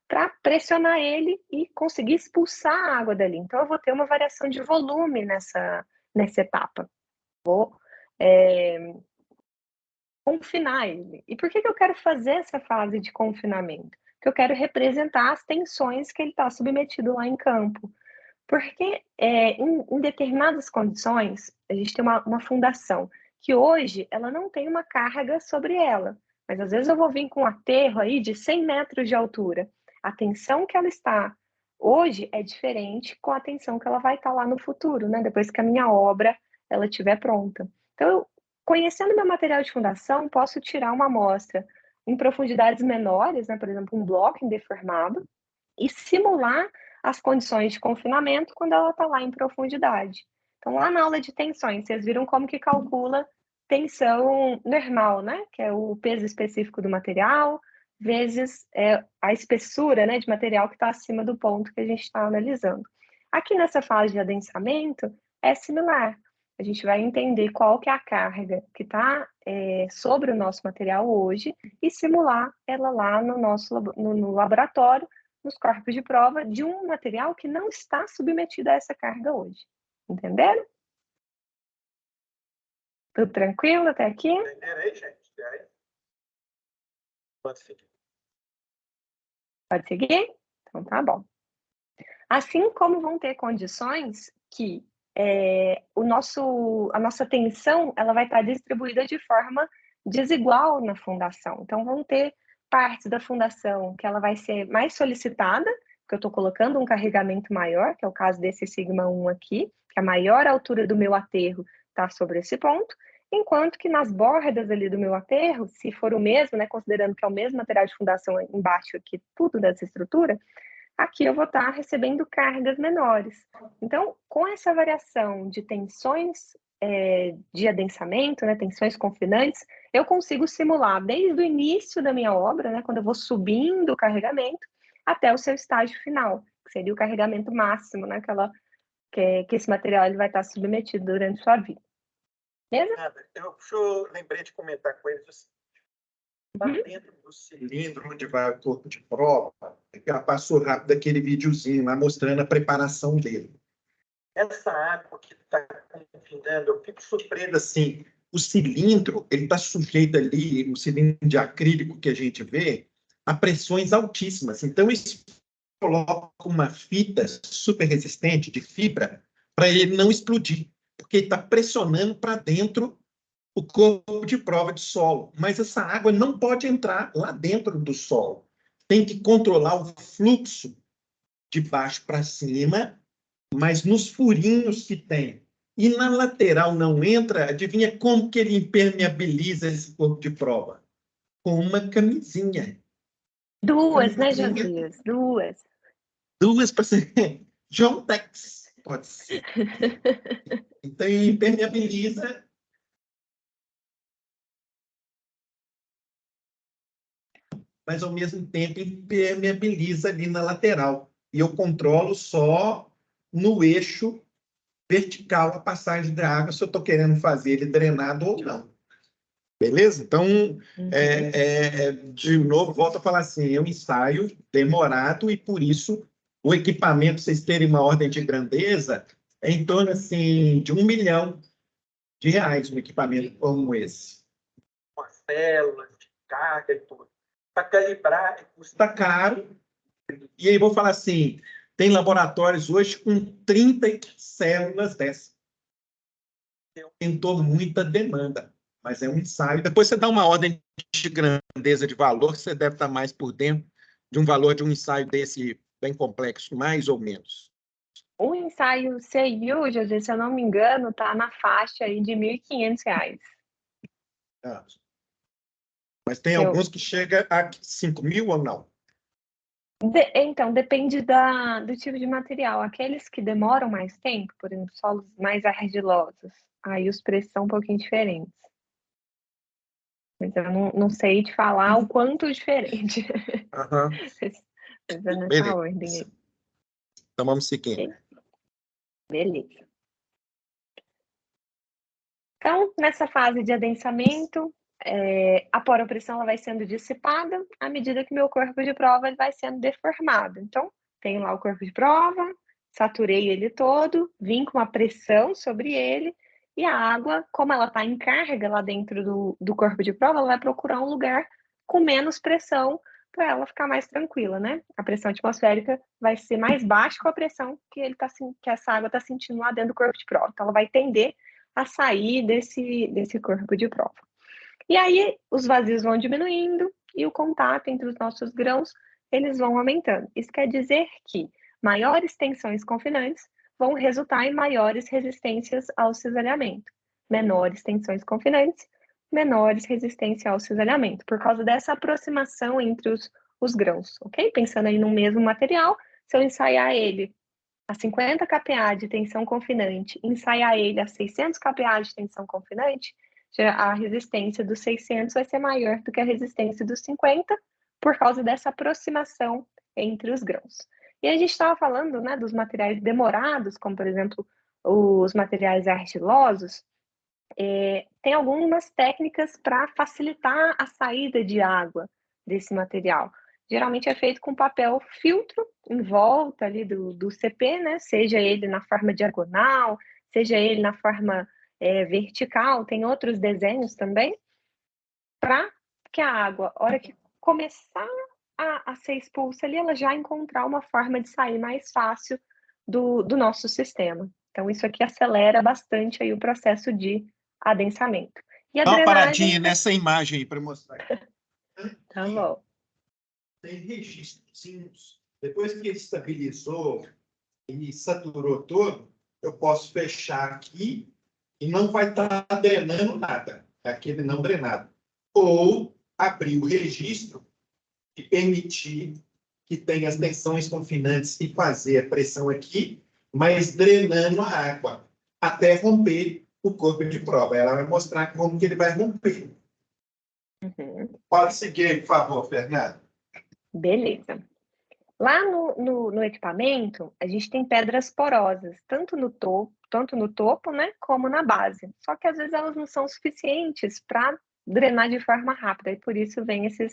para pressionar ele e conseguir expulsar a água dali. Então, eu vou ter uma variação de volume nessa etapa. Vou confinar ele. E por que eu quero fazer essa fase de confinamento? Porque eu quero representar as tensões que ele está submetido lá em campo. Porque em determinadas condições, a gente tem uma fundação que hoje ela não tem uma carga sobre ela. Mas às vezes eu vou vir com um aterro aí de 100 metros de altura. A tensão que ela está hoje é diferente com a tensão que ela vai estar lá no futuro, né? Depois que a minha obra ela estiver pronta. Então, conhecendo meu material de fundação, posso tirar uma amostra em profundidades menores, né? Por exemplo, um bloco indeformado, e simular as condições de confinamento quando ela está lá em profundidade. Então, lá na aula de tensões, vocês viram como que calcula tensão normal, né? Que é o peso específico do material, vezes a espessura, né, de material que está acima do ponto que a gente está analisando. Aqui nessa fase de adensamento, é similar. A gente vai entender qual que é a carga que está sobre o nosso material hoje e simular ela lá no laboratório, nos corpos de prova, de um material que não está submetido a essa carga hoje. Entenderam? Tudo tranquilo até aqui? Entenderam aí, gente? Pode seguir. Pode seguir? Então tá bom. Assim como vão ter condições que a nossa tensão ela vai estar distribuída de forma desigual na fundação. Então, vão ter partes da fundação que ela vai ser mais solicitada, porque eu estou colocando um carregamento maior, que é o caso desse sigma 1 aqui, que a maior altura do meu aterro está sobre esse ponto, enquanto que nas bordas ali do meu aterro, se for o mesmo, né, considerando que é o mesmo material de fundação embaixo aqui, tudo dessa estrutura, aqui eu vou estar recebendo cargas menores. Então, com essa variação de tensões de adensamento, né, tensões confinantes, eu consigo simular desde o início da minha obra, né, quando eu vou subindo o carregamento, até o seu estágio final, que seria o carregamento máximo, né, que esse material ele vai estar submetido durante sua vida. Beleza? Eu lembrei de comentar com eles assim, dentro do cilindro onde vai o corpo de prova, passou rápido aquele videozinho lá mostrando a preparação dele. Essa água que está confinando, eu fico surpreso assim, o cilindro, ele está sujeito ali, o cilindro de acrílico que a gente vê, a pressões altíssimas. Então, isso coloca uma fita super resistente de fibra para ele não explodir, porque ele está pressionando para dentro o corpo de prova de solo. Mas essa água não pode entrar lá dentro do solo. Tem que controlar o fluxo de baixo para cima, mas nos furinhos que tem. E na lateral não entra, adivinha como que ele impermeabiliza esse corpo de prova? Com uma camisinha. Duas, né, Josias? Duas. Duas para ser John Tex, pode ser. Então, ele impermeabiliza. Mas, ao mesmo tempo, impermeabiliza ali na lateral. E eu controlo só no eixo vertical a passagem da água, se eu estou querendo fazer ele drenado ou não. Beleza? Então, de novo, volto a falar assim, é um ensaio demorado e, por isso, o equipamento, vocês terem uma ordem de grandeza, é em torno assim, de R$1 milhão um equipamento como esse. Com as células de carga e tudo. Para calibrar, custa caro. E aí, vou falar assim, Tem laboratórios hoje com 30 células dessas. Aumentou muita demanda, mas é um ensaio. Depois você dá uma ordem de grandeza de valor, que você deve estar mais por dentro de um valor de um ensaio desse bem complexo, mais ou menos. O ensaio CIU, José, se eu não me engano, está na faixa aí de R$ 1.500. Ah. Mas tem alguns que chegam a 5.000 ou não? Então, depende do tipo de material. Aqueles que demoram mais tempo, por exemplo, solos mais argilosos, aí os preços são um pouquinho diferentes. Mas eu não sei te falar o quanto diferente. Uhum. Mas é nessa Beleza. ordem aí. Então vamos seguir. Beleza. Então, nessa fase de adensamento, a poropressão ela vai sendo dissipada à medida que meu corpo de prova ele vai sendo deformado. Então, tenho lá o corpo de prova, saturei ele todo, vim com uma pressão sobre ele, e a água, como ela está em carga lá dentro do corpo de prova, ela vai procurar um lugar com menos pressão para ela ficar mais tranquila, né? A pressão atmosférica vai ser mais baixa com a pressão que essa água está sentindo lá dentro do corpo de prova. Então, ela vai tender a sair desse corpo de prova. E aí, os vazios vão diminuindo e o contato entre os nossos grãos, eles vão aumentando. Isso quer dizer que maiores tensões confinantes vão resultar em maiores resistências ao cisalhamento. Menores tensões confinantes, menores resistência ao cisalhamento, por causa dessa aproximação entre os grãos, ok? Pensando aí no mesmo material, se eu ensaiar ele a 50 kPa de tensão confinante, ensaiar ele a 600 kPa de tensão confinante, a resistência dos 600 vai ser maior do que a resistência dos 50, por causa dessa aproximação entre os grãos. E a gente estava falando, né, dos materiais demorados, como, por exemplo, os materiais argilosos, tem algumas técnicas para facilitar a saída de água desse material. Geralmente é feito com papel filtro em volta ali do CP, né? Seja ele na forma diagonal, seja ele na forma vertical, tem outros desenhos também, para que a água, a hora que começar a ser expulsa ali, ela já encontrar uma forma de sair mais fácil do nosso sistema. Então, isso aqui acelera bastante aí o processo de adensamento. E a Dá uma drenagem... paradinha nessa imagem aí para mostrar. Tá bom. Tem registros. Depois que ele estabilizou e saturou todo, eu posso fechar aqui e não vai estar drenando nada. É aquele não drenado. Ou abrir o registro e permitir que tenha as tensões confinantes e fazer a pressão aqui, mas drenando a água, até romper o corpo de prova. Ela vai mostrar como que ele vai romper. Uhum. Pode seguir, por favor, Fernando. Beleza. Lá no equipamento, a gente tem pedras porosas, tanto no topo, né, como na base. Só que às vezes elas não são suficientes para drenar de forma rápida, e por isso vem esses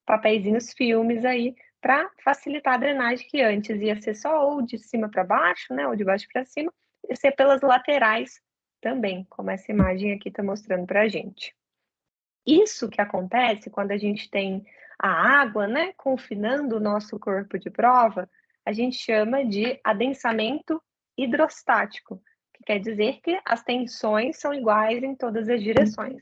papeizinhos filmes aí para facilitar a drenagem, que antes ia ser só ou de cima para baixo, né, ou de baixo para cima, e ser pelas laterais também, como essa imagem aqui está mostrando para a gente. Isso que acontece quando a gente tem a água, né, confinando o nosso corpo de prova, a gente chama de adensamento hidrostático, que quer dizer que as tensões são iguais em todas as direções.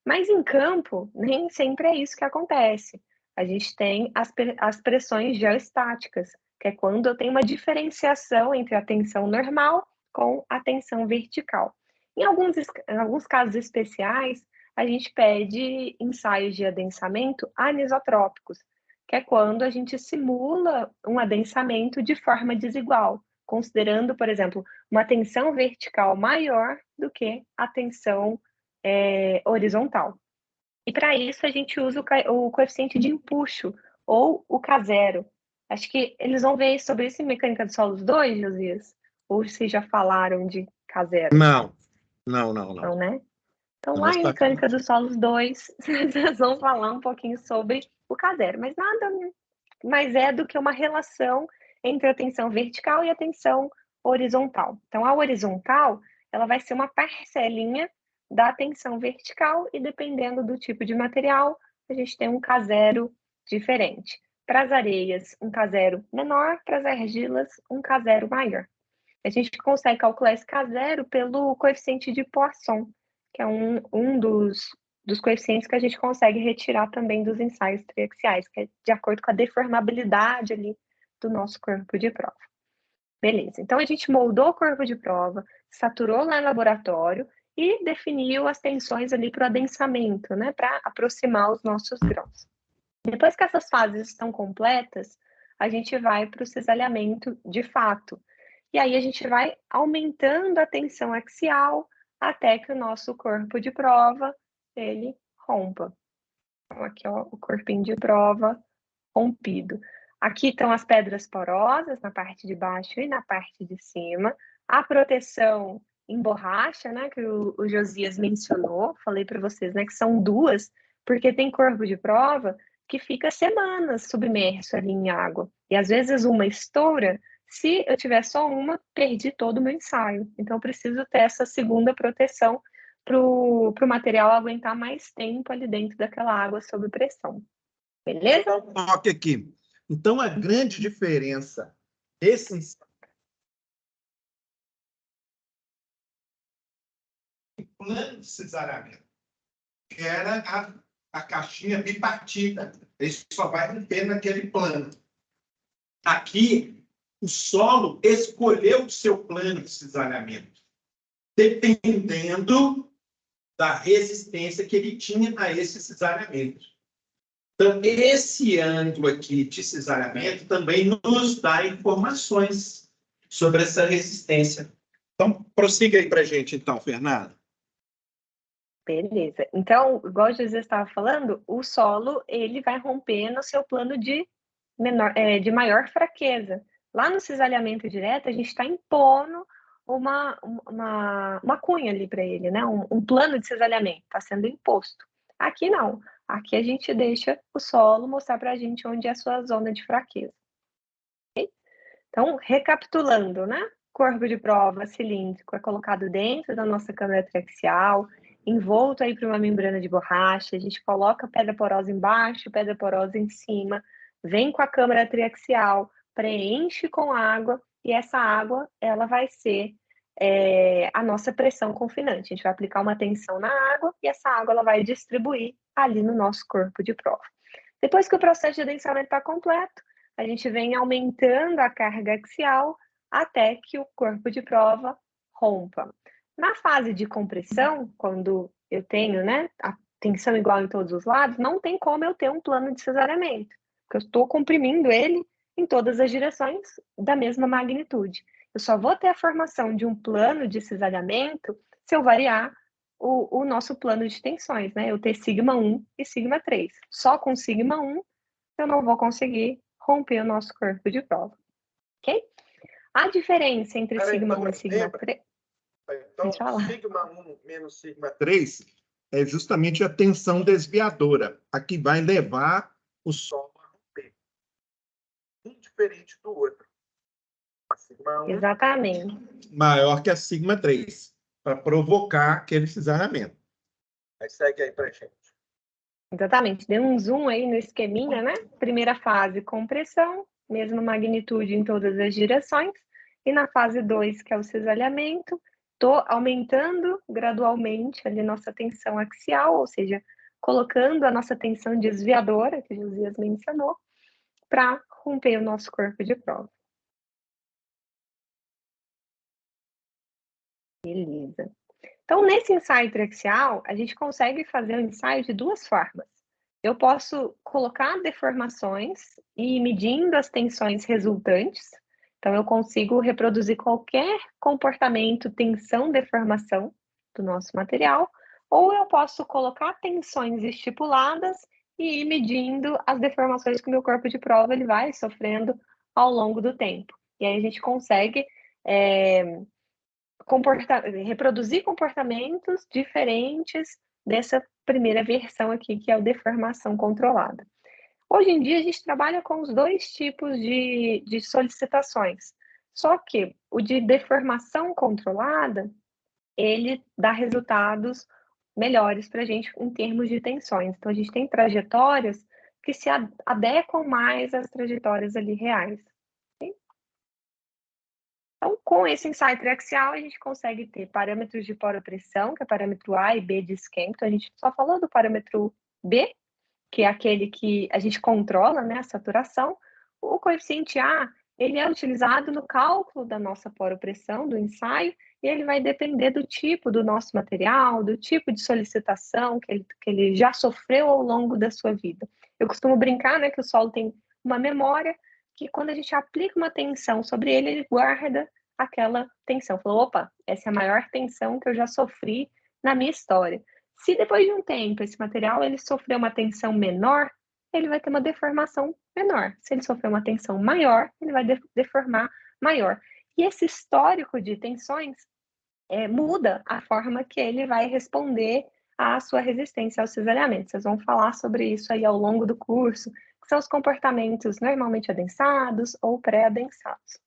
Mas em campo, nem sempre é isso que acontece. A gente tem as pressões geostáticas, que é quando eu tenho uma diferenciação entre a tensão normal com a tensão vertical. Em alguns casos especiais, a gente pede ensaios de adensamento anisotrópicos, que é quando a gente simula um adensamento de forma desigual, considerando, por exemplo, uma tensão vertical maior do que a tensão horizontal. E para isso a gente usa o coeficiente de empuxo, ou o K0. Acho que eles vão ver sobre isso em Mecânica dos Solos 2, Josias? Ou vocês já falaram de K0? Não, Não, né? Então, Não, lá mas em tá Mecânica dos Solos 2, vocês vão falar um pouquinho sobre o K0, mas nada mais é do que uma relação entre a tensão vertical e a tensão horizontal. Então, a horizontal, ela vai ser uma parcelinha da tensão vertical e dependendo do tipo de material, a gente tem um K0 diferente. para as areias, um K0 menor, para as argilas, um K0 maior. A gente consegue calcular esse K0 pelo coeficiente de Poisson, que é um dos coeficientes que a gente consegue retirar também dos ensaios triaxiais, que é de acordo com a deformabilidade ali do nosso corpo de prova. Beleza, então a gente moldou o corpo de prova, saturou lá no laboratório e definiu as tensões ali para o adensamento, né, para aproximar os nossos grãos. Depois que essas fases estão completas, a gente vai para o cisalhamento de fato. E aí a gente vai aumentando a tensão axial até que o nosso corpo de prova, ele rompa. Então, aqui, ó, o corpinho de prova rompido. Aqui estão as pedras porosas na parte de baixo e na parte de cima. A proteção em borracha, né, que o Josias mencionou, falei para vocês, né, que são duas, porque tem corpo de prova que fica semanas submerso ali em água. E às vezes uma estoura. Se eu tiver só uma, perdi todo o meu ensaio. Então, eu preciso ter essa segunda proteção para o material aguentar mais tempo ali dentro daquela água sob pressão. Beleza? Um toque aqui. Então, a grande diferença desse ensaio plano de cesariamento, que era a caixinha bipartida. Ele só vai romper naquele plano. Aqui, o solo escolheu o seu plano de cesariamento, dependendo da resistência que ele tinha a esse cesariamento. Então, esse ângulo aqui de cesariamento também nos dá informações sobre essa resistência. Então, prossiga aí para a gente, então, Fernando. Beleza. Então, igual o José estava falando, o solo ele vai romper no seu plano de maior fraqueza. Lá no cisalhamento direto, a gente está impondo uma cunha ali para ele, né? Um plano de cisalhamento, está sendo imposto. Aqui não. Aqui a gente deixa o solo mostrar para a gente onde é a sua zona de fraqueza. Okay? Então, recapitulando, né? Corpo de prova cilíndrico é colocado dentro da nossa câmara triaxial, envolto aí por uma membrana de borracha, a gente coloca pedra porosa embaixo, pedra porosa em cima, vem com a câmara triaxial, preenche com água, e essa água, ela vai ser a nossa pressão confinante. A gente vai aplicar uma tensão na água, e essa água ela vai distribuir ali no nosso corpo de prova. Depois que o processo de adensamento está completo, a gente vem aumentando a carga axial até que o corpo de prova rompa. Na fase de compressão, quando eu tenho, né, a tensão igual em todos os lados, não tem como eu ter um plano de cesariamento, porque eu estou comprimindo ele em todas as direções da mesma magnitude. Eu só vou ter a formação de um plano de cesariamento se eu variar o nosso plano de tensões, né? Eu ter sigma 1 e sigma 3. Só com sigma 1 eu não vou conseguir romper o nosso corpo de prova. Ok? A diferença entre sigma 1 e sigma 3... Então, sigma 1 menos sigma 3 é justamente a tensão desviadora, a que vai levar o solo a romper. Um diferente do outro. A sigma 1 Exatamente. maior que a sigma 3, para provocar aquele cesariamento. Aí segue aí para a gente. Exatamente. Deu um zoom aí no esqueminha, né? Primeira fase, compressão, mesma magnitude em todas as direções. E na fase 2, que é o cisalhamento, estou aumentando gradualmente ali nossa tensão axial, ou seja, colocando a nossa tensão desviadora, que o Josias mencionou, para romper o nosso corpo de prova. Beleza. Então, nesse ensaio triaxial, a gente consegue fazer o ensaio de duas formas. Eu posso colocar deformações e ir medindo as tensões resultantes. Então, eu consigo reproduzir qualquer comportamento, tensão, deformação do nosso material. Ou eu posso colocar tensões estipuladas e ir medindo as deformações que o meu corpo de prova ele vai sofrendo ao longo do tempo. E aí a gente consegue reproduzir comportamentos diferentes dessa primeira versão aqui, que é a deformação controlada. Hoje em dia, a gente trabalha com os dois tipos de solicitações, só que o de deformação controlada, ele dá resultados melhores para a gente em termos de tensões. Então, a gente tem trajetórias que se adequam mais às trajetórias ali reais. Okay? Então, com esse ensaio triaxial, a gente consegue ter parâmetros de poropressão, que é parâmetro A e B de esquema. Então, a gente só falou do parâmetro B, que é aquele que a gente controla, né, a saturação. O coeficiente A, ele é utilizado no cálculo da nossa poropressão, do ensaio, e ele vai depender do tipo do nosso material, do tipo de solicitação que ele já sofreu ao longo da sua vida. Eu costumo brincar, né, que o solo tem uma memória, que quando a gente aplica uma tensão sobre ele, ele guarda aquela tensão. Falou, opa, essa é a maior tensão que eu já sofri na minha história. Se depois de um tempo esse material ele sofreu uma tensão menor, ele vai ter uma deformação menor. Se ele sofreu uma tensão maior, ele vai deformar maior. E esse histórico de tensões muda a forma que ele vai responder à sua resistência ao cisalhamento. Vocês vão falar sobre isso aí ao longo do curso, que são os comportamentos normalmente adensados ou pré-adensados.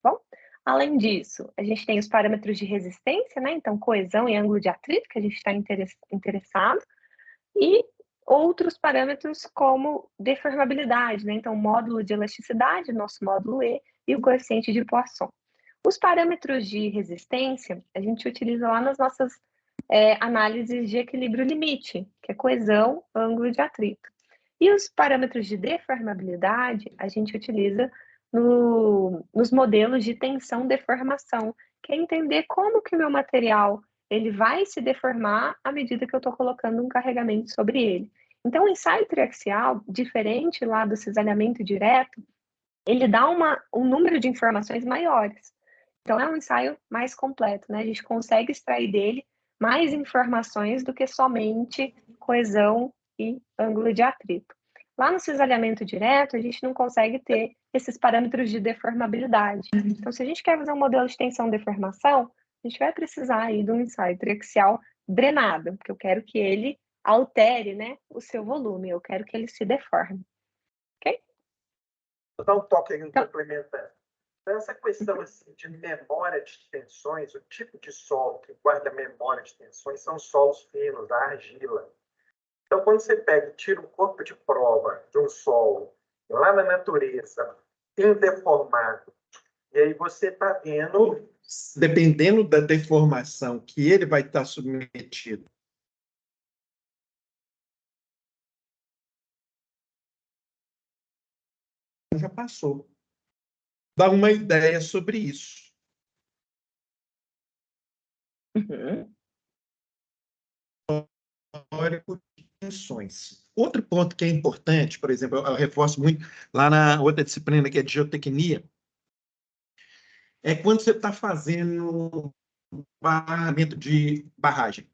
Bom, além disso, a gente tem os parâmetros de resistência, né? Então, coesão e ângulo de atrito, que a gente está interessado, e outros parâmetros como deformabilidade, né? Então, módulo de elasticidade, nosso módulo E, e o coeficiente de Poisson. Os parâmetros de resistência, a gente utiliza lá nas nossas análises de equilíbrio limite, que é coesão, ângulo de atrito. E os parâmetros de deformabilidade, a gente utiliza nos modelos de tensão-deformação, que é entender como que o meu material ele vai se deformar à medida que eu estou colocando um carregamento sobre ele. Então, o ensaio triaxial, diferente lá do cisalhamento direto, ele dá um número de informações maiores. Então, é um ensaio mais completo, né? A gente consegue extrair dele mais informações do que somente coesão e ângulo de atrito. Lá no cisalhamento direto, a gente não consegue ter esses parâmetros de deformabilidade. Então, se a gente quer fazer um modelo de tensão-deformação, a gente vai precisar aí de um ensaio triaxial drenado, porque eu quero que ele altere, né, o seu volume, eu quero que ele se deforme. Ok? Vou dar um toque aí complementando. Então, essa questão assim, de memória de tensões, o tipo de solo que guarda memória de tensões são solos finos, a argila. Então, quando você pega e tira um corpo de prova de um solo lá na natureza, indeformado, e aí você está vendo, dependendo da deformação que ele vai estar submetido, já passou. Dá uma ideia sobre isso. Uhum. De tensões. Outro ponto que é importante, por exemplo, eu reforço muito lá na outra disciplina que é de geotecnia, é quando você está fazendo barramento de barragem.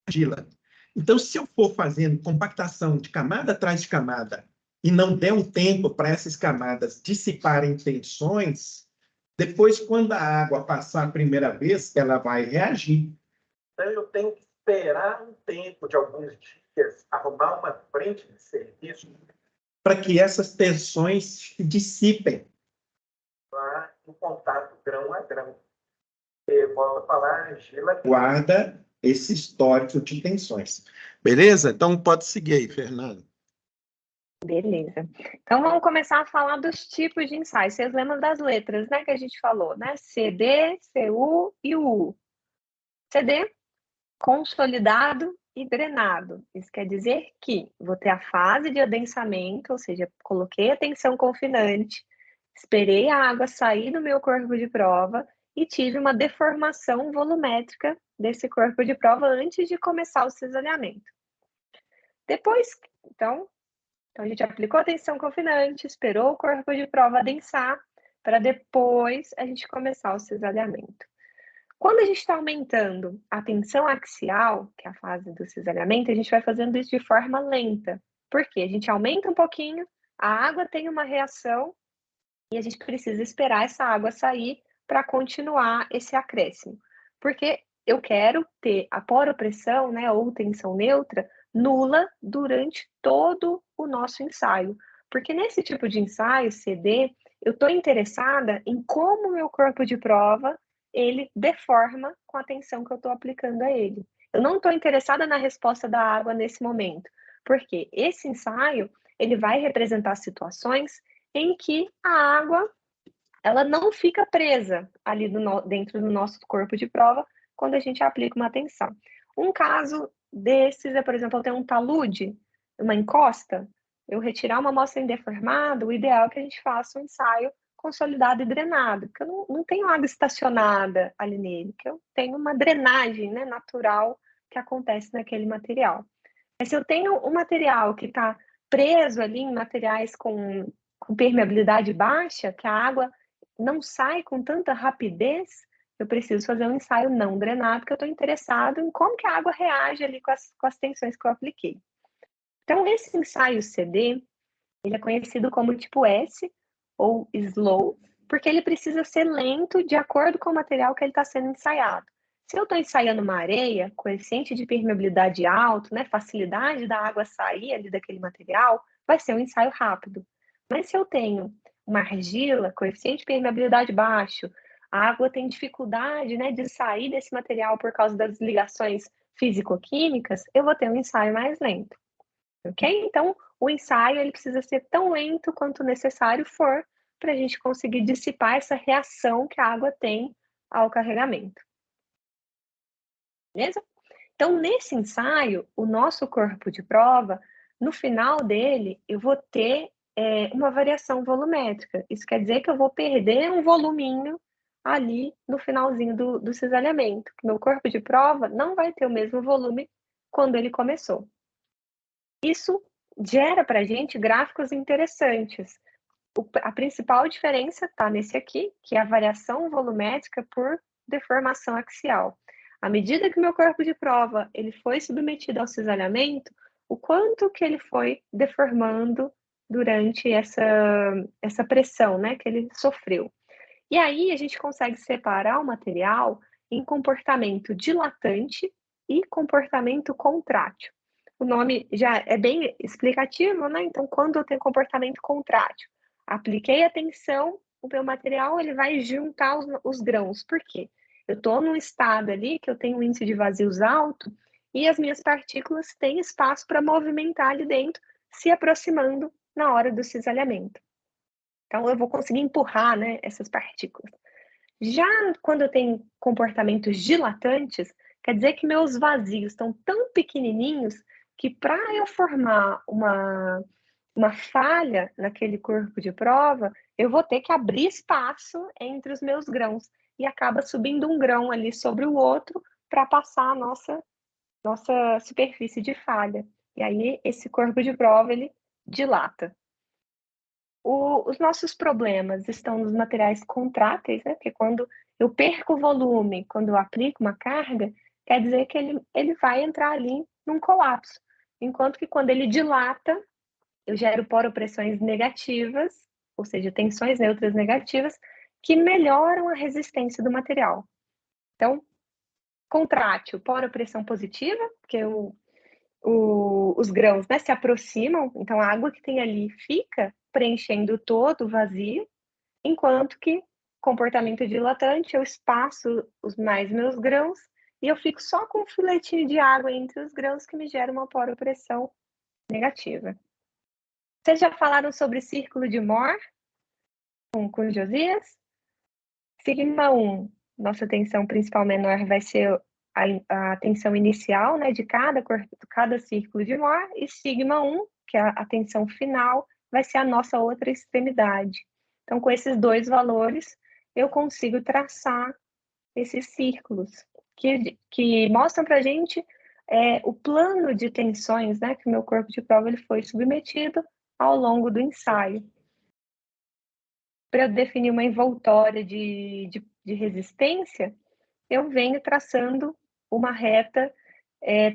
Argila. Então, se eu for fazendo compactação de camada atrás de camada e não der um tempo para essas camadas dissiparem tensões, depois, quando a água passar a primeira vez, ela vai reagir. Então, eu tenho que esperar um tempo de alguns dias, arrumar uma frente de serviço para que essas tensões se dissipem lá no contato grão a grão. Eu vou falar, a argila guarda esse histórico de tensões. Beleza? Então, pode seguir aí, Fernando. Beleza. Então, vamos começar a falar dos tipos de ensaio. Vocês lembram das letras, né, que a gente falou, né? CD, CU e U. CD, consolidado e drenado. Isso quer dizer que vou ter a fase de adensamento, ou seja, coloquei a tensão confinante, esperei a água sair do meu corpo de prova e tive uma deformação volumétrica desse corpo de prova antes de começar o cisalhamento. Depois, então a gente aplicou a tensão confinante, esperou o corpo de prova adensar, para depois a gente começar o cisalhamento. Quando a gente está aumentando a tensão axial, que é a fase do cisalhamento, a gente vai fazendo isso de forma lenta. Por quê? A gente aumenta um pouquinho, a água tem uma reação e a gente precisa esperar essa água sair para continuar esse acréscimo. Porque eu quero ter a poropressão, né, ou tensão neutra, nula durante todo o nosso ensaio. Porque nesse tipo de ensaio, CD, eu estou interessada em como o meu corpo de prova ele deforma com a tensão que eu estou aplicando a ele. Eu não estou interessada na resposta da água nesse momento, Porque esse ensaio, ele vai representar situações em que a água, ela não fica presa ali dentro do nosso corpo de prova quando a gente aplica uma tensão. Um caso desses é, por exemplo, eu tenho um talude, uma encosta, eu retirar uma amostra indeformada, o ideal é que a gente faça um ensaio consolidado e drenado, porque eu não tenho água estacionada ali nele, que eu tenho uma drenagem, né, natural que acontece naquele material. Mas se eu tenho um material que está preso ali em materiais com permeabilidade baixa, que a água não sai com tanta rapidez, eu preciso fazer um ensaio não drenado, porque eu estou interessado em como que a água reage ali com as tensões que eu apliquei. Então, esse ensaio CD, ele é conhecido como tipo S, ou slow, porque ele precisa ser lento de acordo com o material que ele está sendo ensaiado. Se eu estou ensaiando uma areia, coeficiente de permeabilidade alto, né, facilidade da água sair ali daquele material, vai ser um ensaio rápido. Mas se eu tenho uma argila, coeficiente de permeabilidade baixo, a água tem dificuldade, né, de sair desse material por causa das ligações físico-químicas, eu vou ter um ensaio mais lento. Ok? Então, o ensaio ele precisa ser tão lento quanto necessário for para a gente conseguir dissipar essa reação que a água tem ao carregamento. Beleza? Então, nesse ensaio, o nosso corpo de prova, no final dele, eu vou ter uma variação volumétrica. Isso quer dizer que eu vou perder um voluminho ali no finalzinho do cisalhamento. Meu corpo de prova não vai ter o mesmo volume quando ele começou. Isso gera para a gente gráficos interessantes. A principal diferença está nesse aqui, que é a variação volumétrica por deformação axial. À medida que o meu corpo de prova ele foi submetido ao cisalhamento, o quanto que ele foi deformando durante essa pressão, né, que ele sofreu. E aí a gente consegue separar o material em comportamento dilatante e comportamento contrátil. O nome já é bem explicativo, né? Então, quando eu tenho comportamento contrátil, apliquei a tensão, o meu material ele vai juntar os grãos. Por quê? Eu estou num estado ali que eu tenho um índice de vazios alto e as minhas partículas têm espaço para movimentar ali dentro, se aproximando na hora do cisalhamento. Então, eu vou conseguir empurrar, né, essas partículas. Já quando eu tenho comportamentos dilatantes, quer dizer que meus vazios estão tão pequenininhos que para eu formar uma falha naquele corpo de prova, eu vou ter que abrir espaço entre os meus grãos e acaba subindo um grão ali sobre o outro para passar a nossa superfície de falha. E aí esse corpo de prova ele dilata. Os nossos problemas estão nos materiais contráteis, né? Porque quando eu perco volume, quando eu aplico uma carga, quer dizer que ele vai entrar ali num colapso. Enquanto que quando ele dilata, eu gero poropressões negativas, ou seja, tensões neutras negativas, que melhoram a resistência do material. Então, contrátil, poropressão positiva, porque os grãos, né, se aproximam, então a água que tem ali fica preenchendo todo o vazio, enquanto que comportamento dilatante, eu espaço mais meus grãos e eu fico só com um filetinho de água entre os grãos que me gera uma poropressão negativa. Vocês já falaram sobre círculo de Mohr com Josias? Sigma 1, nossa tensão principal menor vai ser a tensão inicial, né, de cada círculo de Mohr, e sigma 1, que é a tensão final, vai ser a nossa outra extremidade. Então, com esses dois valores, eu consigo traçar esses círculos que mostram para a gente o plano de tensões, né, que o meu corpo de prova ele foi submetido ao longo do ensaio. Para eu definir uma envoltória de resistência, eu venho traçando uma reta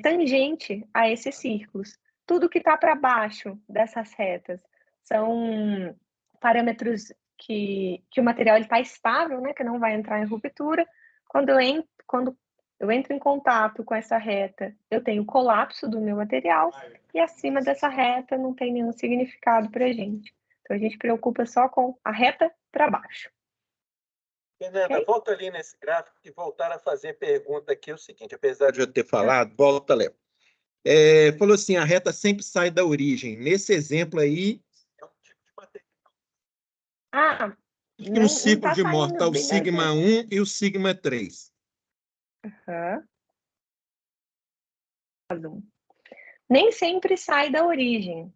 tangente a esses círculos. Tudo que está para baixo dessas retas são parâmetros que o material está estável, né, que não vai entrar em ruptura. Quando eu entro em contato com essa reta, eu tenho colapso do meu material, e acima dessa reta não tem nenhum significado para a gente. Então, a gente preocupa só com a reta para baixo. Fernanda, okay? Volta ali nesse gráfico e voltar a fazer pergunta aqui. É o seguinte, apesar de eu ter falado, volta, Léo. falou assim, a reta sempre sai da origem. Nesse exemplo aí, é um tipo de material. Ah, E no ciclo tá de Moore está saindo o bem sigma 1 e o sigma 3. Aham. Nem sempre sai da origem.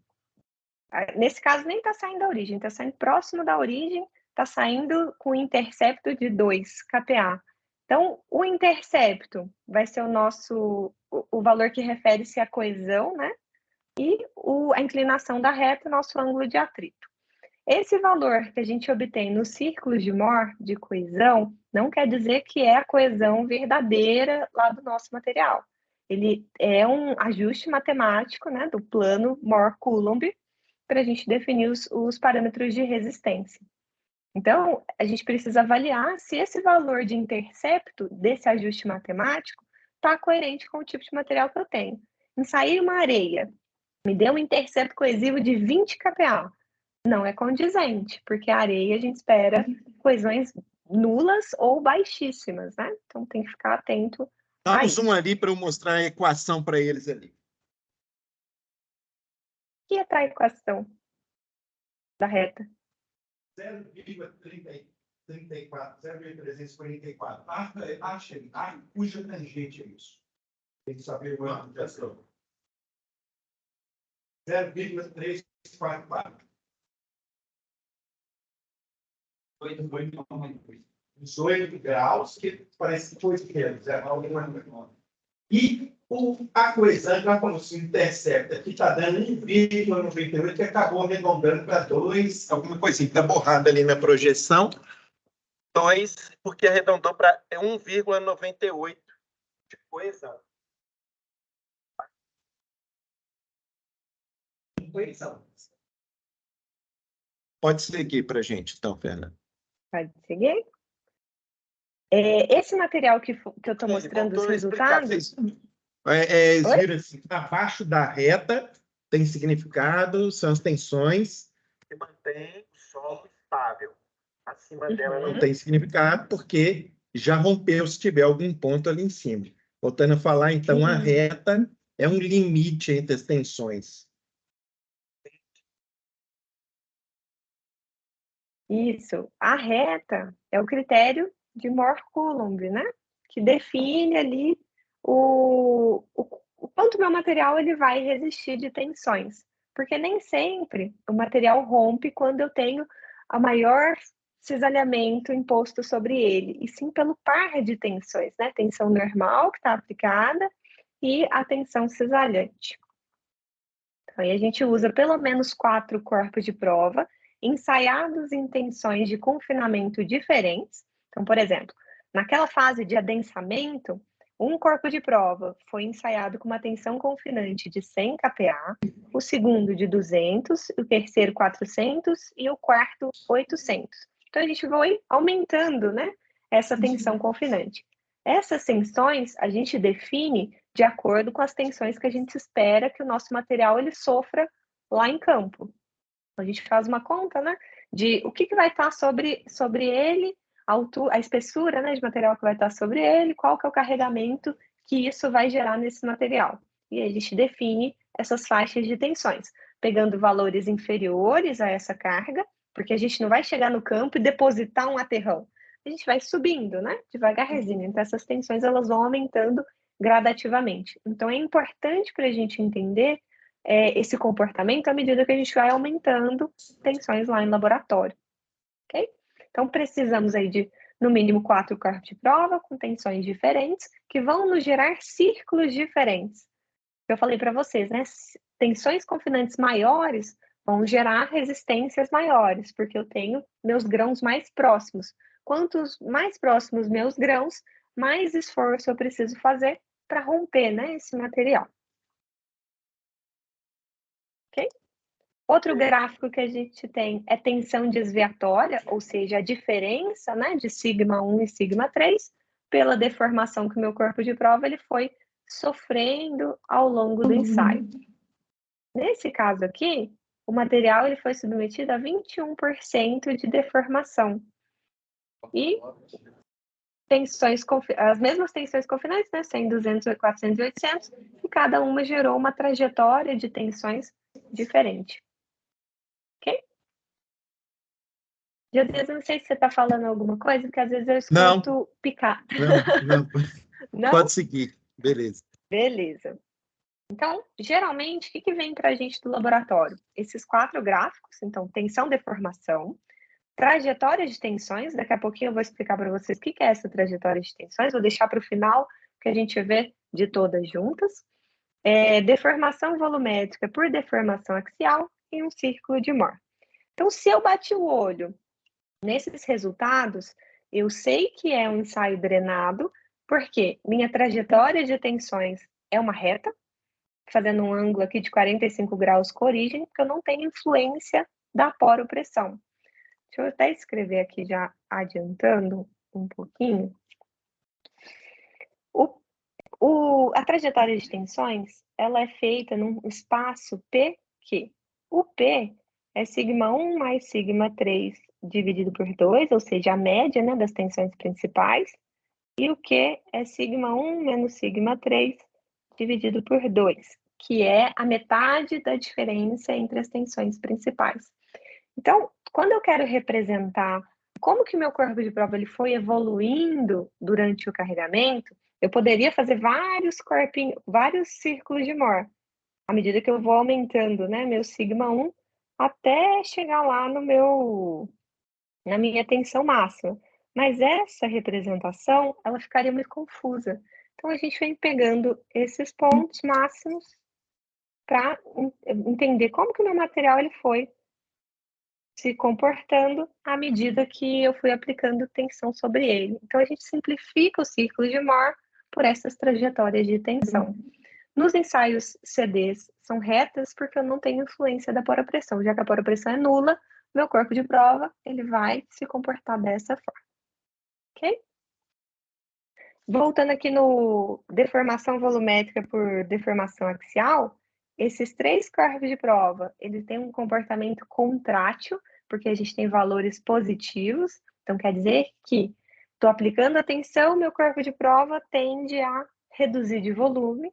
Nesse caso, nem está saindo da origem, está saindo próximo da origem, está saindo com intercepto de 2 kPa. Então, o intercepto vai ser o valor que refere-se à coesão, né? E a inclinação da reta, nosso ângulo de atrito. Esse valor que a gente obtém nos círculos de Moore, de coesão, não quer dizer que é a coesão verdadeira lá do nosso material. Ele é um ajuste matemático, né, do plano Moore-Coulomb, para a gente definir os parâmetros de resistência. Então, a gente precisa avaliar se esse valor de intercepto desse ajuste matemático está coerente com o tipo de material que eu tenho. Ensaiei uma areia, me deu um intercepto coesivo de 20 kPa. Não é condizente, porque a areia a gente espera coesões nulas ou baixíssimas, né? Então tem que ficar atento. Dá um zoom ali para eu mostrar a equação para eles ali. O que é a equação da reta? 0,344. Cuja tangente é isso? Tem que saber o ângulo de ação. 0,344. 18 graus, que parece que foi pequeno. E a coesão, já falou assim, intercepta, que está dando 1,98, que acabou arredondando para 2, alguma coisinha, está borrada ali na projeção. 2, porque arredondou para 1,98 de coesão. Pode seguir para a gente, então, Fernanda. Pode seguir. Esse material que eu estou mostrando os resultados... Eles viram assim, abaixo da reta tem significado, são as tensões que mantém o solo estável. Acima dela não tem significado, porque já rompeu se tiver algum ponto ali em cima. Voltando a falar, então, a reta é um limite entre as tensões. Isso. A reta é o critério de Moore-Coulomb, né? Que define ali o quanto meu material ele vai resistir de tensões. Porque nem sempre o material rompe quando eu tenho a maior cisalhamento imposto sobre ele, e sim pelo par de tensões, né? Tensão normal que está aplicada e a tensão cisalhante. Então, aí a gente usa pelo menos 4 corpos de prova, ensaiados em tensões de confinamento diferentes. Então, por exemplo, naquela fase de adensamento, um corpo de prova foi ensaiado com uma tensão confinante de 100 kPa, o segundo de 200, o terceiro 400 e o quarto 800. Então, a gente vai aumentando, né, essa tensão confinante. Essas tensões a gente define de acordo com as tensões que a gente espera que o nosso material ele sofra lá em campo. A gente faz uma conta, né, de o que vai estar sobre ele, a espessura, né, de material que vai estar sobre ele, qual que é o carregamento que isso vai gerar nesse material. E aí a gente define essas faixas de tensões, pegando valores inferiores a essa carga, porque a gente não vai chegar no campo e depositar um aterrão. A gente vai subindo, né, devagarzinho. Então essas tensões elas vão aumentando gradativamente. Então é importante para a gente entender esse comportamento à medida que a gente vai aumentando tensões lá em laboratório, ok? Então, precisamos aí de, no mínimo, 4 corpos de prova com tensões diferentes que vão nos gerar círculos diferentes. Eu falei para vocês, né? Tensões confinantes maiores vão gerar resistências maiores, porque eu tenho meus grãos mais próximos. Quantos mais próximos meus grãos, mais esforço eu preciso fazer para romper, né, esse material. Ok? Outro gráfico que a gente tem é tensão desviatória, ou seja, a diferença, né, de sigma 1 e sigma 3, pela deformação que o meu corpo de prova ele foi sofrendo ao longo do ensaio. Nesse caso aqui, o material ele foi submetido a 21% de deformação. E as mesmas tensões confinantes, né? 100, 200, 400 e 800, e cada uma gerou uma trajetória de tensões diferente. Ok? E às vezes eu não sei se você está falando alguma coisa, porque às vezes eu escuto picar. Não. Não? Pode seguir. Beleza. Beleza. Então, geralmente, o que vem para a gente do laboratório? Esses 4 gráficos, então, tensão, deformação, trajetória de tensões, daqui a pouquinho eu vou explicar para vocês o que é essa trajetória de tensões, vou deixar para o final, que a gente vê de todas juntas. Deformação volumétrica por deformação axial e um círculo de Mohr. Então, se eu bati o olho nesses resultados, eu sei que é um ensaio drenado, porque minha trajetória de tensões é uma reta, fazendo um ângulo aqui de 45 graus com origem, porque eu não tenho influência da poropressão. Deixa eu até escrever aqui já adiantando um pouquinho. A trajetória de tensões, ela é feita num espaço PQ. O P é sigma1 mais sigma3 dividido por 2, ou seja, a média, né, das tensões principais. E o Q é sigma1 menos sigma3 dividido por 2, que é a metade da diferença entre as tensões principais. Então, quando eu quero representar como que meu corpo de prova ele foi evoluindo durante o carregamento, eu poderia fazer vários círculos de Mohr, à medida que eu vou aumentando, né, meu sigma1, até chegar lá na minha tensão máxima. Mas essa representação, ela ficaria muito confusa. Então, a gente vem pegando esses pontos máximos para entender como que o meu material ele foi se comportando à medida que eu fui aplicando tensão sobre ele. Então, a gente simplifica o círculo de Mohr por essas trajetórias de tensão. Nos ensaios CDs, são retas porque eu não tenho influência da poropressão. Já que a poropressão é nula, meu corpo de prova ele vai se comportar dessa forma. Ok? Voltando aqui no deformação volumétrica por deformação axial, esses 3 corpos de prova, eles têm um comportamento contrátil, porque a gente tem valores positivos, então quer dizer que estou aplicando a tensão, meu corpo de prova tende a reduzir de volume,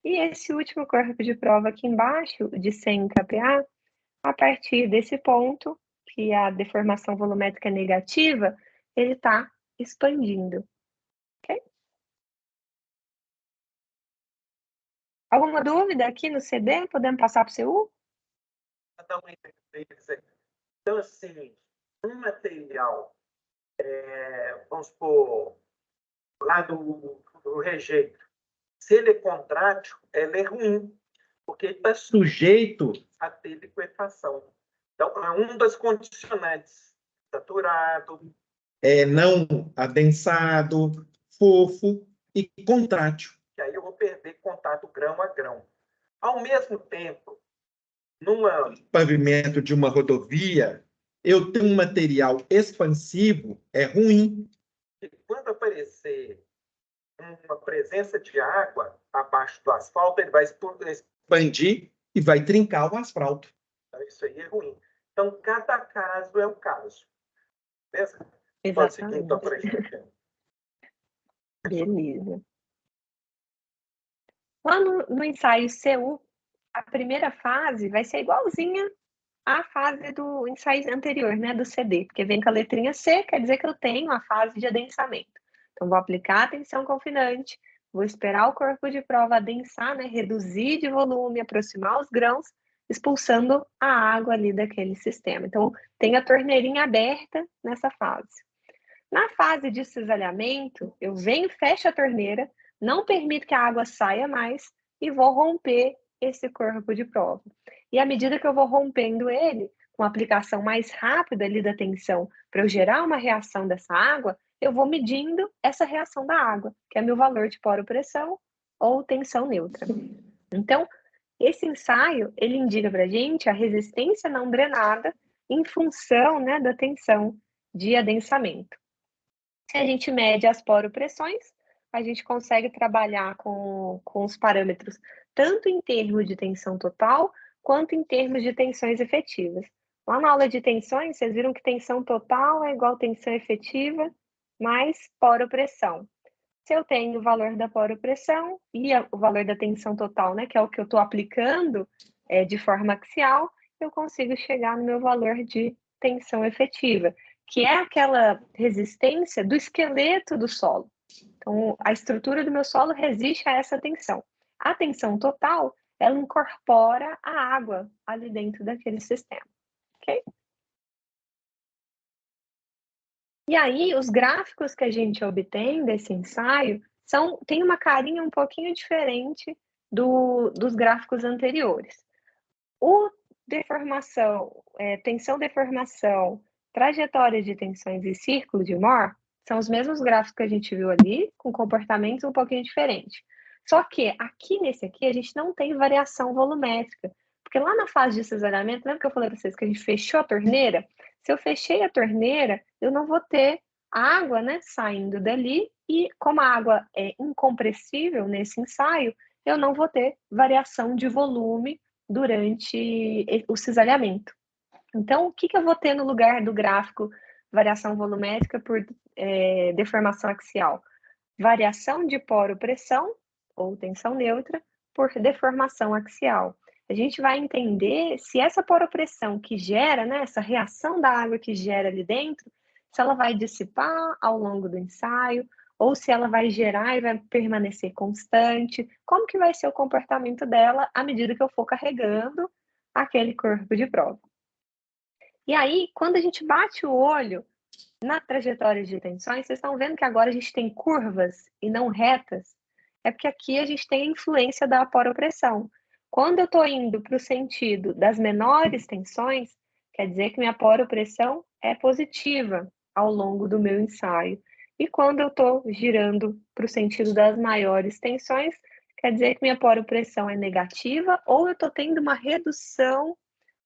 e esse último corpo de prova aqui embaixo, de 100 kPa, a partir desse ponto, que a deformação volumétrica é negativa, ele está expandindo. Ok? Alguma dúvida aqui no CD? Podemos passar para o CU? Então, assim, um material, vamos supor, lá do rejeito, se ele é contrátil, ele é ruim, porque ele está sujeito a ter liquefação. Então, é um dos condicionantes: saturado, não adensado, fofo e contrátil. Que aí eu vou perder contato grão a grão. Ao mesmo tempo, num pavimento de uma rodovia, eu tenho um material expansivo, é ruim. E quando aparecer uma presença de água abaixo do asfalto, ele vai expandir e vai trincar o asfalto. Então, isso aí é ruim. Então, cada caso é um caso. Beleza? Pode seguir, então, para a gente. Beleza. Lá no ensaio CU, a primeira fase vai ser igualzinha à fase do ensaio anterior, né, do CD, porque vem com a letrinha C, quer dizer que eu tenho a fase de adensamento. Então, vou aplicar a tensão confinante, vou esperar o corpo de prova adensar, né, reduzir de volume, aproximar os grãos, expulsando a água ali daquele sistema. Então, tem a torneirinha aberta nessa fase. Na fase de cisalhamento, eu venho, fecho a torneira, não permito que a água saia mais e vou romper esse corpo de prova. E à medida que eu vou rompendo ele, com a aplicação mais rápida ali da tensão, para eu gerar uma reação dessa água, eu vou medindo essa reação da água, que é meu valor de poropressão ou tensão neutra. Então, esse ensaio, ele indica para a gente a resistência não drenada em função, né, da tensão de adensamento. Se a gente mede as poropressões, a gente consegue trabalhar com os parâmetros tanto em termos de tensão total, quanto em termos de tensões efetivas. Lá na aula de tensões, vocês viram que tensão total é igual a tensão efetiva mais poropressão. Se eu tenho o valor da poropressão e o valor da tensão total, né, que é o que eu estou aplicando de forma axial, eu consigo chegar no meu valor de tensão efetiva, que é aquela resistência do esqueleto do solo. Então, a estrutura do meu solo resiste a essa tensão. A tensão total, ela incorpora a água ali dentro daquele sistema, ok? E aí, os gráficos que a gente obtém desse ensaio tem uma carinha um pouquinho diferente dos gráficos anteriores. O deformação, tensão-deformação, trajetória de tensões e círculo de Mohr são os mesmos gráficos que a gente viu ali, com comportamentos um pouquinho diferentes. Só que aqui nesse aqui a gente não tem variação volumétrica, porque lá na fase de cisalhamento, lembra que eu falei para vocês que a gente fechou a torneira? Se eu fechei a torneira, eu não vou ter água, né, saindo dali, e como a água é incompressível nesse ensaio, eu não vou ter variação de volume durante o cisalhamento. Então, o que eu vou ter no lugar do gráfico variação volumétrica por deformação axial? Variação de poropressão, ou tensão neutra, por deformação axial. A gente vai entender se essa poropressão que gera, né, essa reação da água que gera ali dentro, se ela vai dissipar ao longo do ensaio, ou se ela vai gerar e vai permanecer constante, como que vai ser o comportamento dela à medida que eu for carregando aquele corpo de prova. E aí, quando a gente bate o olho na trajetória de tensões, vocês estão vendo que agora a gente tem curvas e não retas? É porque aqui a gente tem a influência da poropressão. Quando eu estou indo para o sentido das menores tensões, quer dizer que minha poropressão é positiva ao longo do meu ensaio. E quando eu estou girando para o sentido das maiores tensões, quer dizer que minha poropressão é negativa ou eu estou tendo uma redução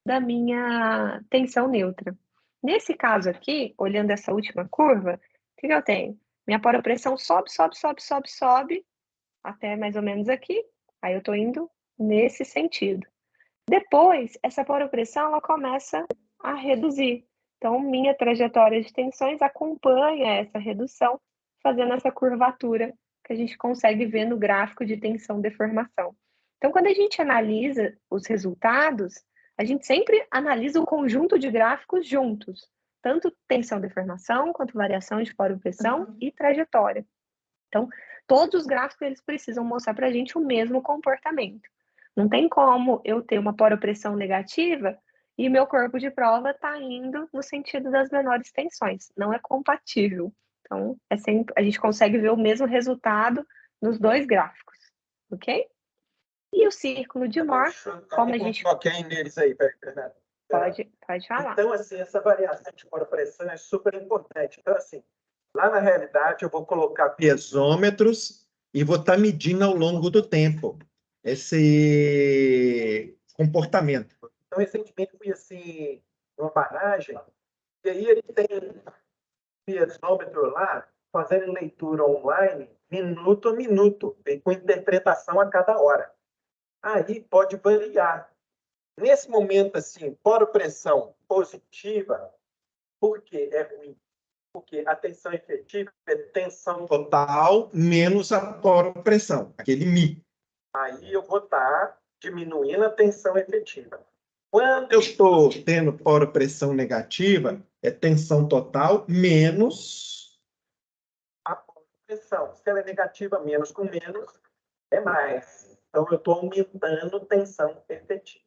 da minha tensão neutra. Nesse caso aqui, olhando essa última curva, o que eu tenho? Minha poropressão sobe, sobe, sobe, sobe, sobe, até mais ou menos aqui. Aí eu estou indo nesse sentido. Depois, essa poropressão ela começa a reduzir. Então, minha trajetória de tensões acompanha essa redução, fazendo essa curvatura que a gente consegue ver no gráfico de tensão-deformação. Então, quando a gente analisa os resultados, a gente sempre analisa o conjunto de gráficos juntos, tanto tensão-deformação, quanto variação de poropressão e trajetória. Então, todos os gráficos eles precisam mostrar para a gente o mesmo comportamento. Não tem como eu ter uma poropressão negativa e meu corpo de prova está indo no sentido das menores tensões. Não é compatível. Então, a gente consegue ver o mesmo resultado nos dois gráficos, ok? E o círculo de Mohr, como a gente... Toquei neles aí, Fernando. Pode falar. Então, assim, essa variação de poropressão é super importante. Então, assim, lá na realidade, eu vou colocar piezômetros e vou estar medindo ao longo do tempo esse comportamento. Então, recentemente, fui, assim, numa barragem, e aí ele tem piezômetro lá, fazendo leitura online, minuto a minuto, e com interpretação a cada hora. Aí pode variar. Nesse momento, assim, poropressão positiva, por que é ruim? Porque a tensão efetiva é tensão total menos a poropressão, aquele Mi. Aí eu vou estar diminuindo a tensão efetiva. Quando eu estou tendo poropressão negativa, é tensão total menos a poropressão. Se ela é negativa, menos com menos, é mais. Então, eu estou aumentando tensão efetiva.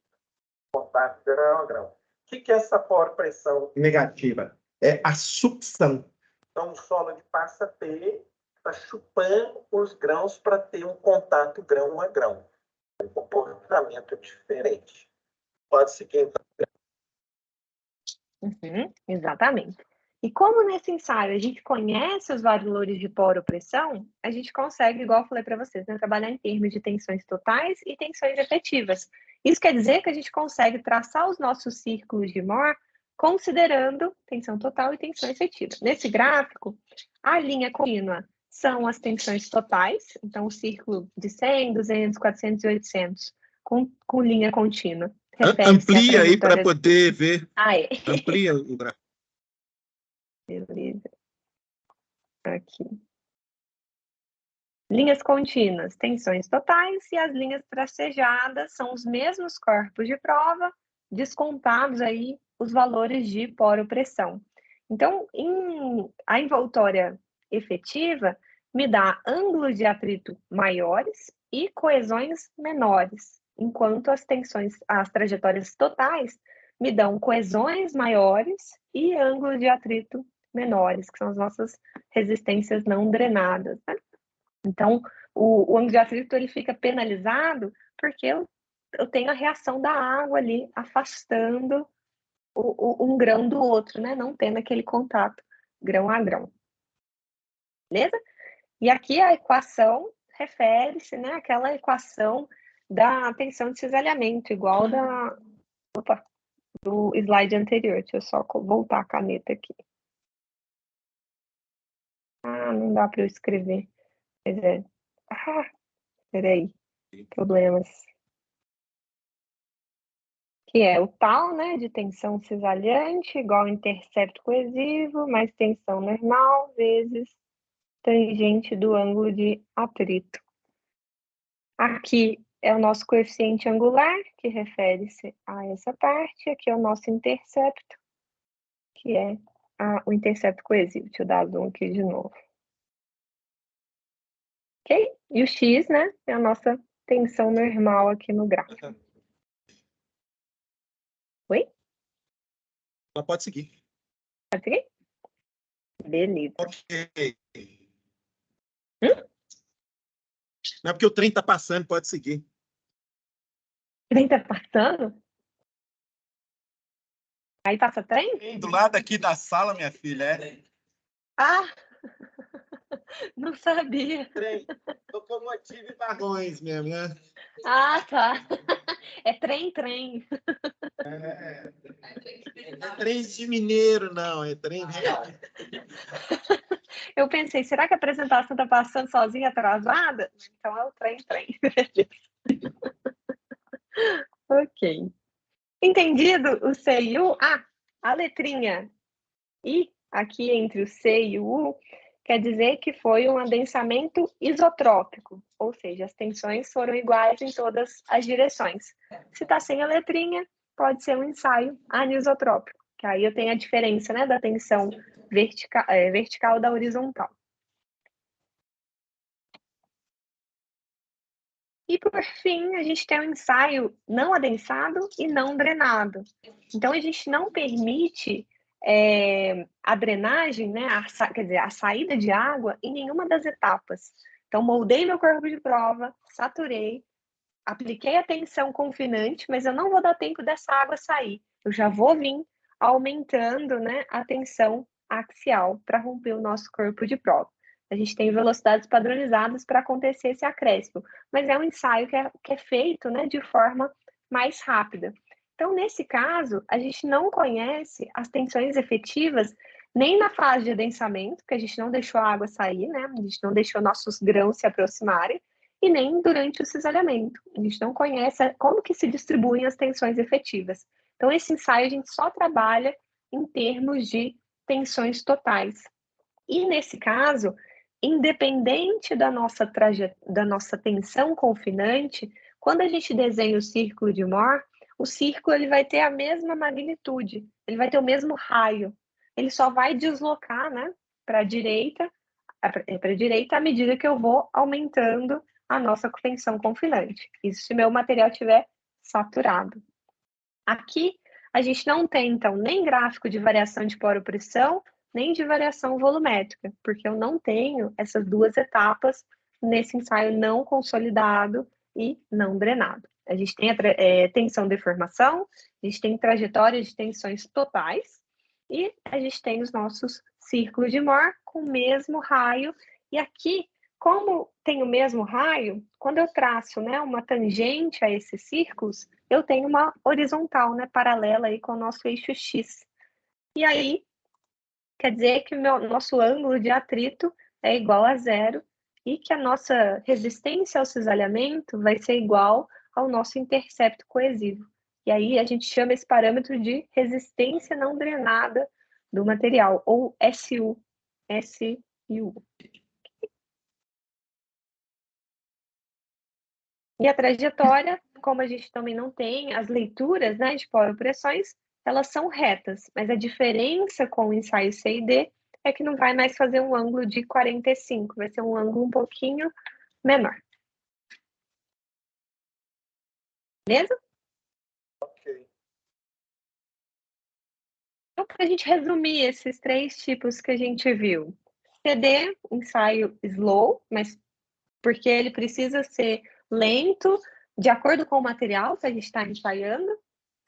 Contato grau a grau. O que é essa poropressão negativa? É a sucção. Então, o solo passa a ter, está chupando os grãos para ter um contato grão a grão. Um comportamento diferente. Pode seguir, então. Exatamente. E como nesse ensaio a gente conhece os valores de poropressão, a gente consegue, igual eu falei para vocês, né, trabalhar em termos de tensões totais e tensões efetivas. Isso quer dizer que a gente consegue traçar os nossos círculos de Mohr considerando tensão total e tensão efetiva. Nesse gráfico, a linha contínua são as tensões totais, então o círculo de 100, 200, 400 e 800 com linha contínua. Amplia aí para poder ver. Ah, é. Amplia o gráfico. Beleza. Aqui. Linhas contínuas, tensões totais, e as linhas tracejadas são os mesmos corpos de prova, descontados aí os valores de poropressão. Então, a envoltória efetiva me dá ângulos de atrito maiores e coesões menores, enquanto as trajetórias totais me dão coesões maiores e ângulos de atrito menores, que são as nossas resistências não drenadas, né? Então, o ângulo de atrito ele fica penalizado porque eu tenho a reação da água ali afastando um grão do outro, né? Não tendo aquele contato grão a grão. Beleza? E aqui a equação refere-se, né, àquela equação da tensão de cisalhamento, igual do slide anterior. Deixa eu só voltar a caneta aqui. Ah, não dá para eu escrever. Mas é. Ah, peraí. Problemas. Que é o tal, né, de tensão cisalhante igual ao intercepto coesivo, mais tensão normal, vezes tangente do ângulo de atrito. Aqui é o nosso coeficiente angular, que refere-se a essa parte. Aqui é o nosso intercepto, que é o intercepto coesivo. Deixa eu dar zoom aqui de novo. Ok? E o x, né, é a nossa tensão normal aqui no gráfico. Oi? Ela pode seguir. Pode seguir? Beleza. Ok. Não é porque o trem está passando, pode seguir. Trem tá passando? Aí passa trem? Do lado aqui da sala, minha filha, é. Ah! Não sabia. Trem. Locomotiva e vagões mesmo, né? Ah, tá. É trem. É trem de mineiro, não. É trem real. Eu pensei, será que a apresentação tá passando sozinha, atrasada? Então é o trem. Ok. Entendido o C e o U? Ah, a letrinha I, aqui entre o C e o U, quer dizer que foi um adensamento isotrópico, ou seja, as tensões foram iguais em todas as direções. Se está sem a letrinha, pode ser um ensaio anisotrópico, que aí eu tenho a diferença, né, da tensão vertical da horizontal. E, por fim, a gente tem um ensaio não adensado e não drenado. Então, a gente não permite a drenagem, né, quer dizer, a saída de água em nenhuma das etapas. Então, moldei meu corpo de prova, saturei, apliquei a tensão confinante, mas eu não vou dar tempo dessa água sair. Eu já vou vir aumentando, né, a tensão axial para romper o nosso corpo de prova. A gente tem velocidades padronizadas para acontecer esse acréscimo, mas é um ensaio que é feito, né, de forma mais rápida. Então, nesse caso, a gente não conhece as tensões efetivas nem na fase de adensamento, porque a gente não deixou a água sair, né? A gente não deixou nossos grãos se aproximarem, e nem durante o cisalhamento. A gente não conhece como que se distribuem as tensões efetivas. Então, esse ensaio a gente só trabalha em termos de tensões totais. E, nesse caso, independente da nossa tensão confinante, quando a gente desenha o círculo de Mohr, o círculo ele vai ter a mesma magnitude, ele vai ter o mesmo raio. Ele só vai deslocar, né, para a direita à medida que eu vou aumentando a nossa tensão confinante. Isso se meu material estiver saturado. Aqui, a gente não tem, então, nem gráfico de variação de poropressão, nem de variação volumétrica, porque eu não tenho essas duas etapas nesse ensaio não consolidado e não drenado. A gente tem a tensão deformação, a gente tem trajetórias de tensões totais, e a gente tem os nossos círculos de Mohr com o mesmo raio. E aqui, como tem o mesmo raio, quando eu traço, né, uma tangente a esses círculos, eu tenho uma horizontal, né, paralela aí com o nosso eixo X. E aí, quer dizer que o nosso ângulo de atrito é igual a zero e que a nossa resistência ao cisalhamento vai ser igual ao nosso intercepto coesivo. E aí a gente chama esse parâmetro de resistência não drenada do material, ou SU. e o U. E a trajetória, como a gente também não tem as leituras, né, de poropressões, elas são retas, mas a diferença com o ensaio C e D é que não vai mais fazer um ângulo de 45, vai ser um ângulo um pouquinho menor. Beleza? Ok. Então, para a gente resumir esses 3 tipos que a gente viu. CD, ensaio slow, mas porque ele precisa ser lento, de acordo com o material que a gente está ensaiando.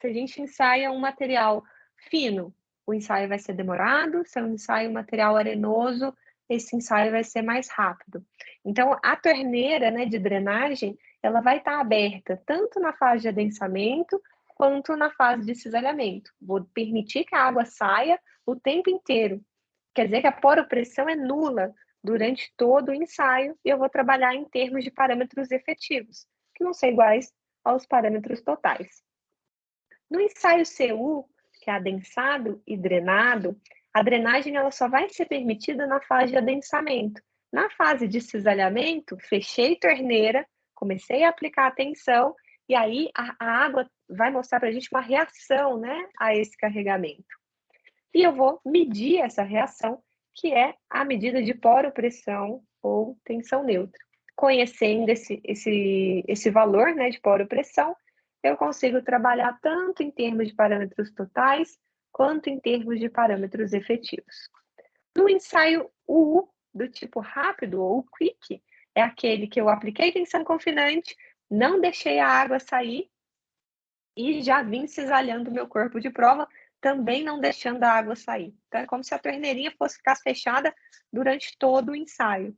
Se a gente ensaia um material fino, o ensaio vai ser demorado. Se eu ensaio um material arenoso, esse ensaio vai ser mais rápido. Então, a torneira, né, de drenagem, ela vai estar aberta tanto na fase de adensamento quanto na fase de cisalhamento. Vou permitir que a água saia o tempo inteiro. Quer dizer que a poropressão é nula durante todo o ensaio e eu vou trabalhar em termos de parâmetros efetivos, que vão ser iguais aos parâmetros totais. No ensaio CU, que é adensado e drenado, a drenagem ela só vai ser permitida na fase de adensamento. Na fase de cisalhamento, fechei torneira, comecei a aplicar a tensão, e aí a água vai mostrar para a gente uma reação, né, a esse carregamento. E eu vou medir essa reação, que é a medida de poropressão ou tensão neutra. Conhecendo esse valor, né, de poropressão, eu consigo trabalhar tanto em termos de parâmetros totais, quanto em termos de parâmetros efetivos. No ensaio U, do tipo rápido ou quick, é aquele que eu apliquei tensão confinante, não deixei a água sair e já vim cisalhando o meu corpo de prova, também não deixando a água sair. Então, é como se a torneirinha fosse ficar fechada durante todo o ensaio.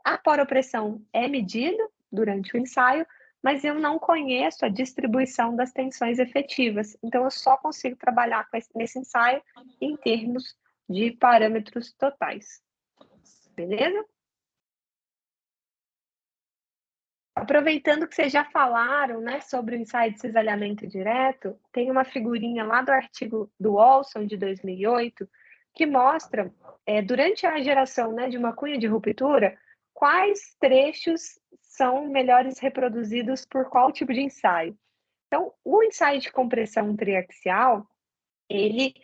A poropressão é medida durante o ensaio, mas eu não conheço a distribuição das tensões efetivas. Então, eu só consigo trabalhar nesse ensaio em termos de parâmetros totais. Beleza? Aproveitando que vocês já falaram, né, sobre o ensaio de cisalhamento direto, tem uma figurinha lá do artigo do Olson, de 2008, que mostra, durante a geração, né, de uma cunha de ruptura, quais trechos são melhores reproduzidos por qual tipo de ensaio. Então, o ensaio de compressão triaxial, ele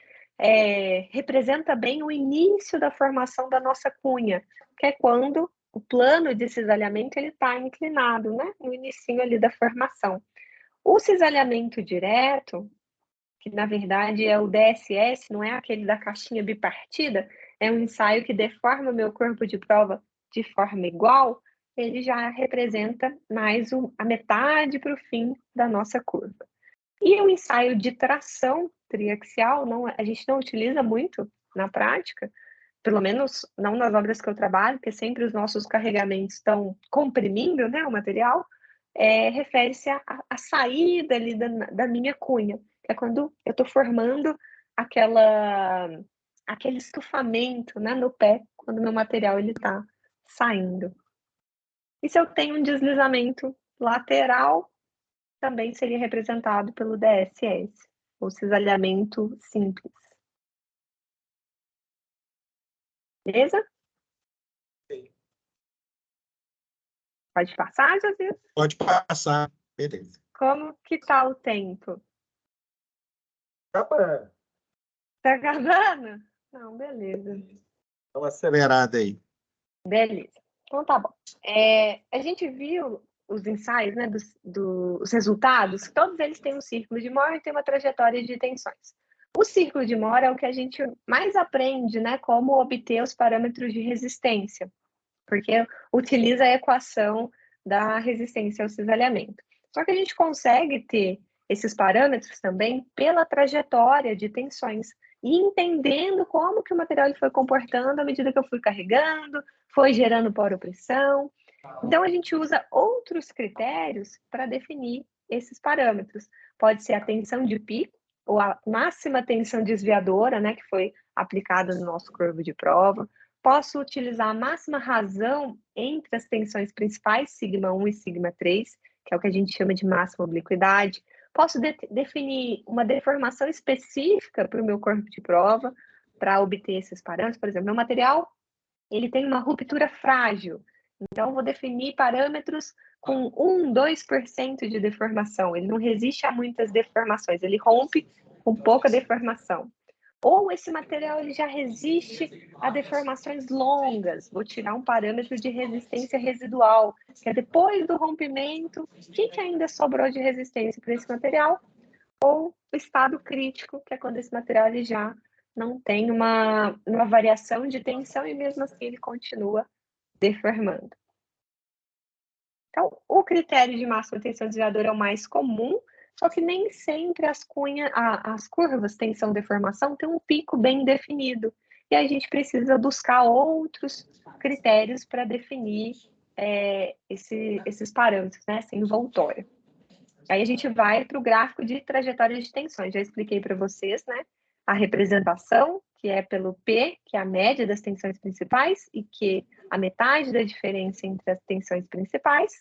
representa bem o início da formação da nossa cunha, que é quando o plano de cisalhamento está inclinado, né? No inicinho ali da formação. O cisalhamento direto, que na verdade é o DSS, não é aquele da caixinha bipartida, é um ensaio que deforma o meu corpo de prova de forma igual, ele já representa mais a metade para o fim da nossa curva. E o ensaio de tração triaxial, a gente não utiliza muito na prática, pelo menos não nas obras que eu trabalho, porque sempre os nossos carregamentos estão comprimindo, né, o material, refere-se à saída ali da minha cunha, que é quando eu estou formando aquele estufamento, né, no pé, quando o meu material está saindo. E se eu tenho um deslizamento lateral, também seria representado pelo DSS, o cisalhamento simples. Beleza? Sim. Pode passar, José? Pode passar. Beleza. Como que tá o tempo? Acabando. Tá acabando? Não, beleza. Dá uma acelerada aí. Beleza. Então tá bom. A gente viu os ensaios, né, dos resultados, todos eles têm um círculo de Mohr e tem uma trajetória de tensões. O círculo de Mohr é o que a gente mais aprende, né, como obter os parâmetros de resistência, porque utiliza a equação da resistência ao cisalhamento. Só que a gente consegue ter esses parâmetros também pela trajetória de tensões e entendendo como que o material foi comportando à medida que eu fui carregando, foi gerando poropressão. Então, a gente usa outros critérios para definir esses parâmetros. Pode ser a tensão de pico, ou a máxima tensão desviadora, né, que foi aplicada no nosso curvo de prova. Posso utilizar a máxima razão entre as tensões principais, sigma 1 e sigma 3, que é o que a gente chama de máxima obliquidade. Posso definir uma deformação específica para o meu corpo de prova, para obter esses parâmetros. Por exemplo, meu material ele tem uma ruptura frágil. Então, vou definir parâmetros com 1, 2% de deformação. Ele não resiste a muitas deformações, ele rompe com pouca deformação. Ou esse material ele já resiste a deformações longas. Vou tirar um parâmetro de resistência residual, que é depois do rompimento, o que ainda sobrou de resistência para esse material? Ou o estado crítico, que é quando esse material ele já não tem uma variação de tensão e mesmo assim ele continua deformando. Então, o critério de máxima tensão desviadora é o mais comum, só que nem sempre as curvas tensão-deformação têm um pico bem definido. E aí a gente precisa buscar outros critérios para definir esses parâmetros, né, essa envoltória. Aí a gente vai para o gráfico de trajetória de tensões. Já expliquei para vocês, né, a representação, que é pelo P, que é a média das tensões principais, e que a metade da diferença entre as tensões principais.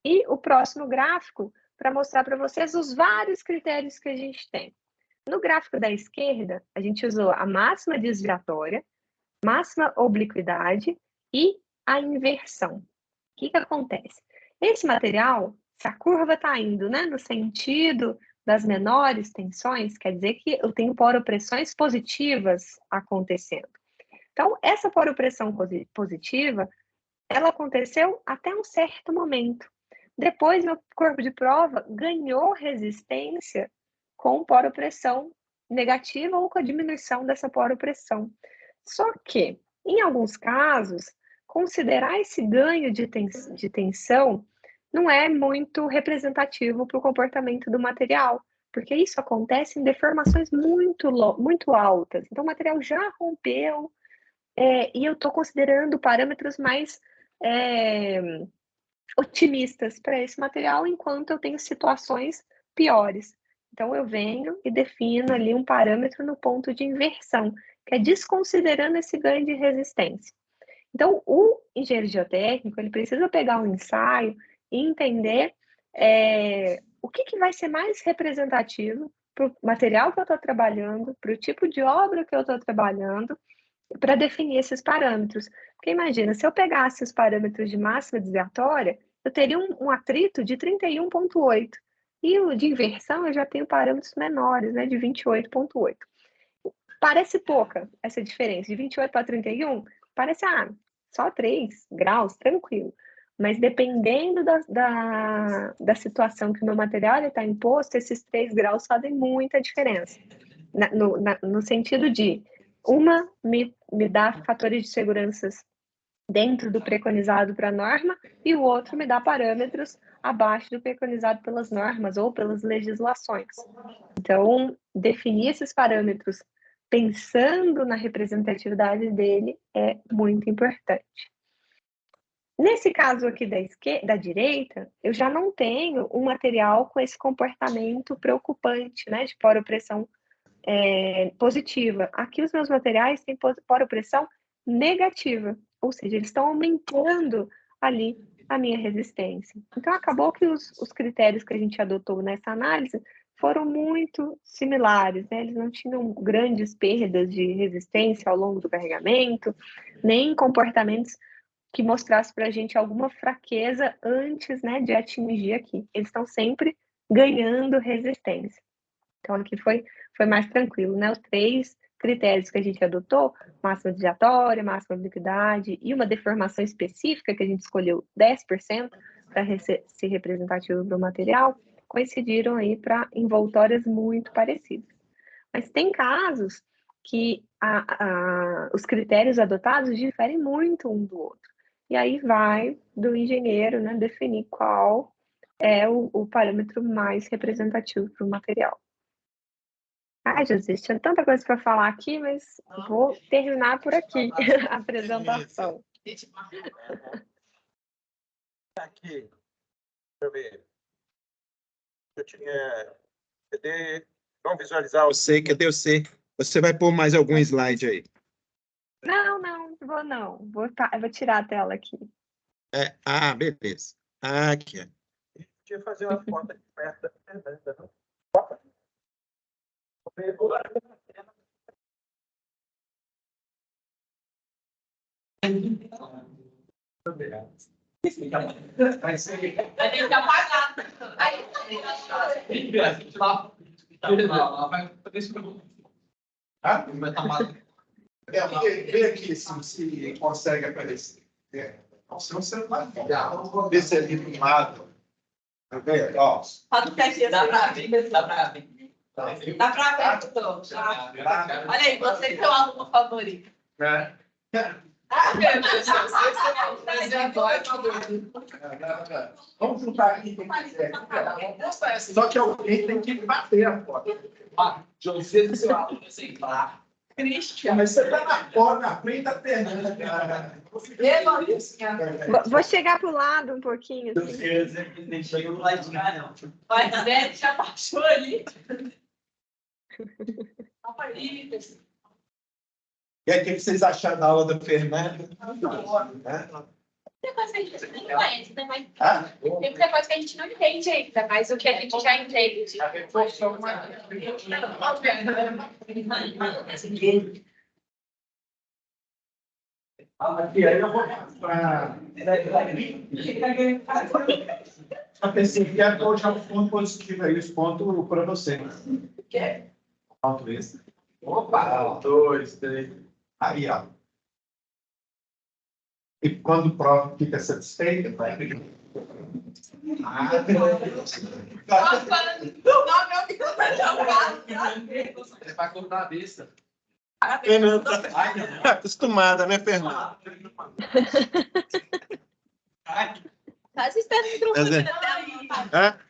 E o próximo gráfico, para mostrar para vocês os vários critérios que a gente tem. No gráfico da esquerda, a gente usou a máxima desviatória, máxima obliquidade e a inversão. O que acontece? Esse material, se a curva está indo, né, no sentido das menores tensões, quer dizer que eu tenho poropressões positivas acontecendo. Então, essa poropressão positiva, ela aconteceu até um certo momento. Depois, meu corpo de prova ganhou resistência com poropressão negativa ou com a diminuição dessa poropressão. Só que, em alguns casos, considerar esse ganho de tensão não é muito representativo para o comportamento do material, porque isso acontece em deformações muito altas. Então, o material já rompeu, e eu estou considerando parâmetros mais otimistas para esse material, enquanto eu tenho situações piores. Então, eu venho e defino ali um parâmetro no ponto de inversão, que é desconsiderando esse ganho de resistência. Então, o engenheiro geotécnico, ele precisa pegar um ensaio e entender o que vai ser mais representativo para o material que eu estou trabalhando, para o tipo de obra que eu estou trabalhando, para definir esses parâmetros. Porque imagina, se eu pegasse os parâmetros de máxima desviatória, eu teria um atrito de 31,8. E o de inversão eu já tenho parâmetros menores, né, de 28,8. Parece pouca essa diferença, de 28 para 31, parece, só 3 graus, tranquilo. Mas dependendo da situação que o meu material está imposto, esses 3 graus fazem muita diferença. No sentido de, uma me dá fatores de segurança dentro do preconizado para a norma, e o outro me dá parâmetros abaixo do preconizado pelas normas ou pelas legislações. Então, definir esses parâmetros pensando na representatividade dele é muito importante. Nesse caso aqui da direita, eu já não tenho um material com esse comportamento preocupante, né, de poropressão positiva. Aqui os meus materiais têm poropressão negativa, ou seja, eles estão aumentando ali a minha resistência. Então, acabou que os critérios que a gente adotou nessa análise foram muito similares, né? Eles não tinham grandes perdas de resistência ao longo do carregamento, nem comportamentos que mostrassem para a gente alguma fraqueza antes, né, de atingir aqui. Eles estão sempre ganhando resistência. Então, aqui foi mais tranquilo, né? Os 3 critérios que a gente adotou, máxima desviatória, máxima obliquidade e uma deformação específica que a gente escolheu 10% para ser representativo do material, coincidiram aí para envoltórias muito parecidas. Mas tem casos que os critérios adotados diferem muito um do outro. E aí vai do engenheiro, né, definir qual é o parâmetro mais representativo para o material. Jesus, tinha tanta coisa para falar aqui, mas vou terminar por aqui a apresentação. Aqui, deixa eu ver. Eu tinha. Vamos visualizar o C. Cadê o C? Você vai pôr mais algum slide aí? Não vou não. Eu vou tirar a tela aqui. Beleza. Aqui. Deixa eu fazer uma foto aqui perto da Fernanda. Vai ser. Aí tem que apagar. Aí Vai estar vê aqui se consegue aparecer. O seu celular. Vamos ver se é filmado. Tá vendo? Ó. faz um teste assim. Dá pra ver, dá pra ver. Dá pra ver, então. Olha aí, você que é o aluno favorito. Né? Ah, meu Deus, você é agora, tá doido. Vamos juntar aqui quem quiser. Só que alguém tem que bater a foto. José do seu aluno exemplar. Cristian. Mas você tá na frente da Fernanda, cara. Vou chegar pro lado um pouquinho. Não Assim. sei se ele chega no lado de cá, não. Mas né, já baixou ali. E aí, o que vocês acharam da aula da Fernanda? Tem coisa que a gente não conhece, né? Mas Ah, tem muita coisa que a gente não entende ainda, mas o que a gente já entende. aqui, aí eu vou para a pessoa que é já um ponto positivo aí, os pontos para você. Ponto esse. Opa, 2, 3. Aí, ó. E quando o prof fica satisfeito, vai. É pra cortar a vista. Fernanda tá acostumada, né, Fernanda? Mas espero que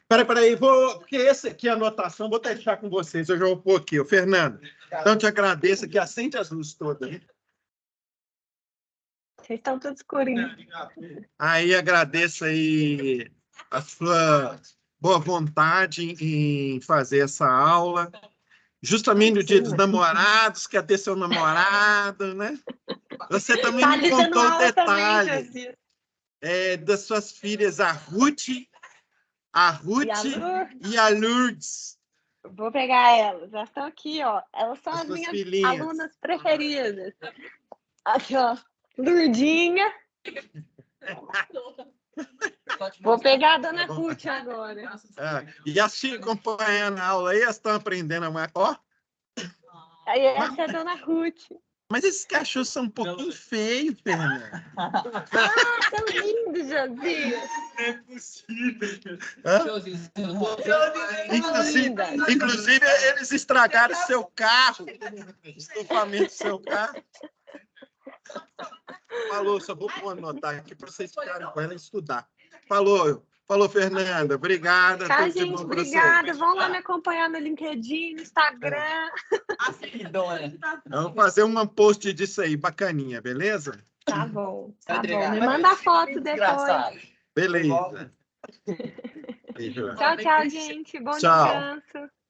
Peraí, porque esse aqui é a anotação, vou deixar com vocês, eu já vou pôr aqui. Ô, Fernando, então te agradeço que acende as luzes todas. Né? Vocês estão todos escurinhos. Aí agradeço aí a sua boa vontade em fazer essa aula. Justamente no dia dos namorados, quer ter seu namorado, né? Você também me contou o detalhe das suas filhas, a Ruth e a Lourdes. Vou pegar elas. Elas estão aqui, ó. Elas são as minhas filhinhas. alunas preferidas. Aqui, ó. Lurdinha. Vou pegar a dona Ruth agora. E as filhas acompanhando a aula aí, elas estão aprendendo mais. Ó. Aí essa é a dona Ruth. Mas esses cachorros são um pouquinho feios, Fernanda. Tão lindo, Josias. Não é possível. Linda. Inclusive, eles estragaram seu carro. Estufamento do seu carro. Falou, só vou anotar aqui para vocês ficarem com ela e estudar. Falou, Fernanda. Obrigada. Tá, tudo de gente, bom pra obrigada. você. Vão lá me acompanhar no LinkedIn, no Instagram. Vamos fazer uma post disso aí, bacaninha, beleza? Tá bom, tá bom. Me manda a foto depois. Beleza. Tchau, tchau, gente. Bom Tchau. descanso.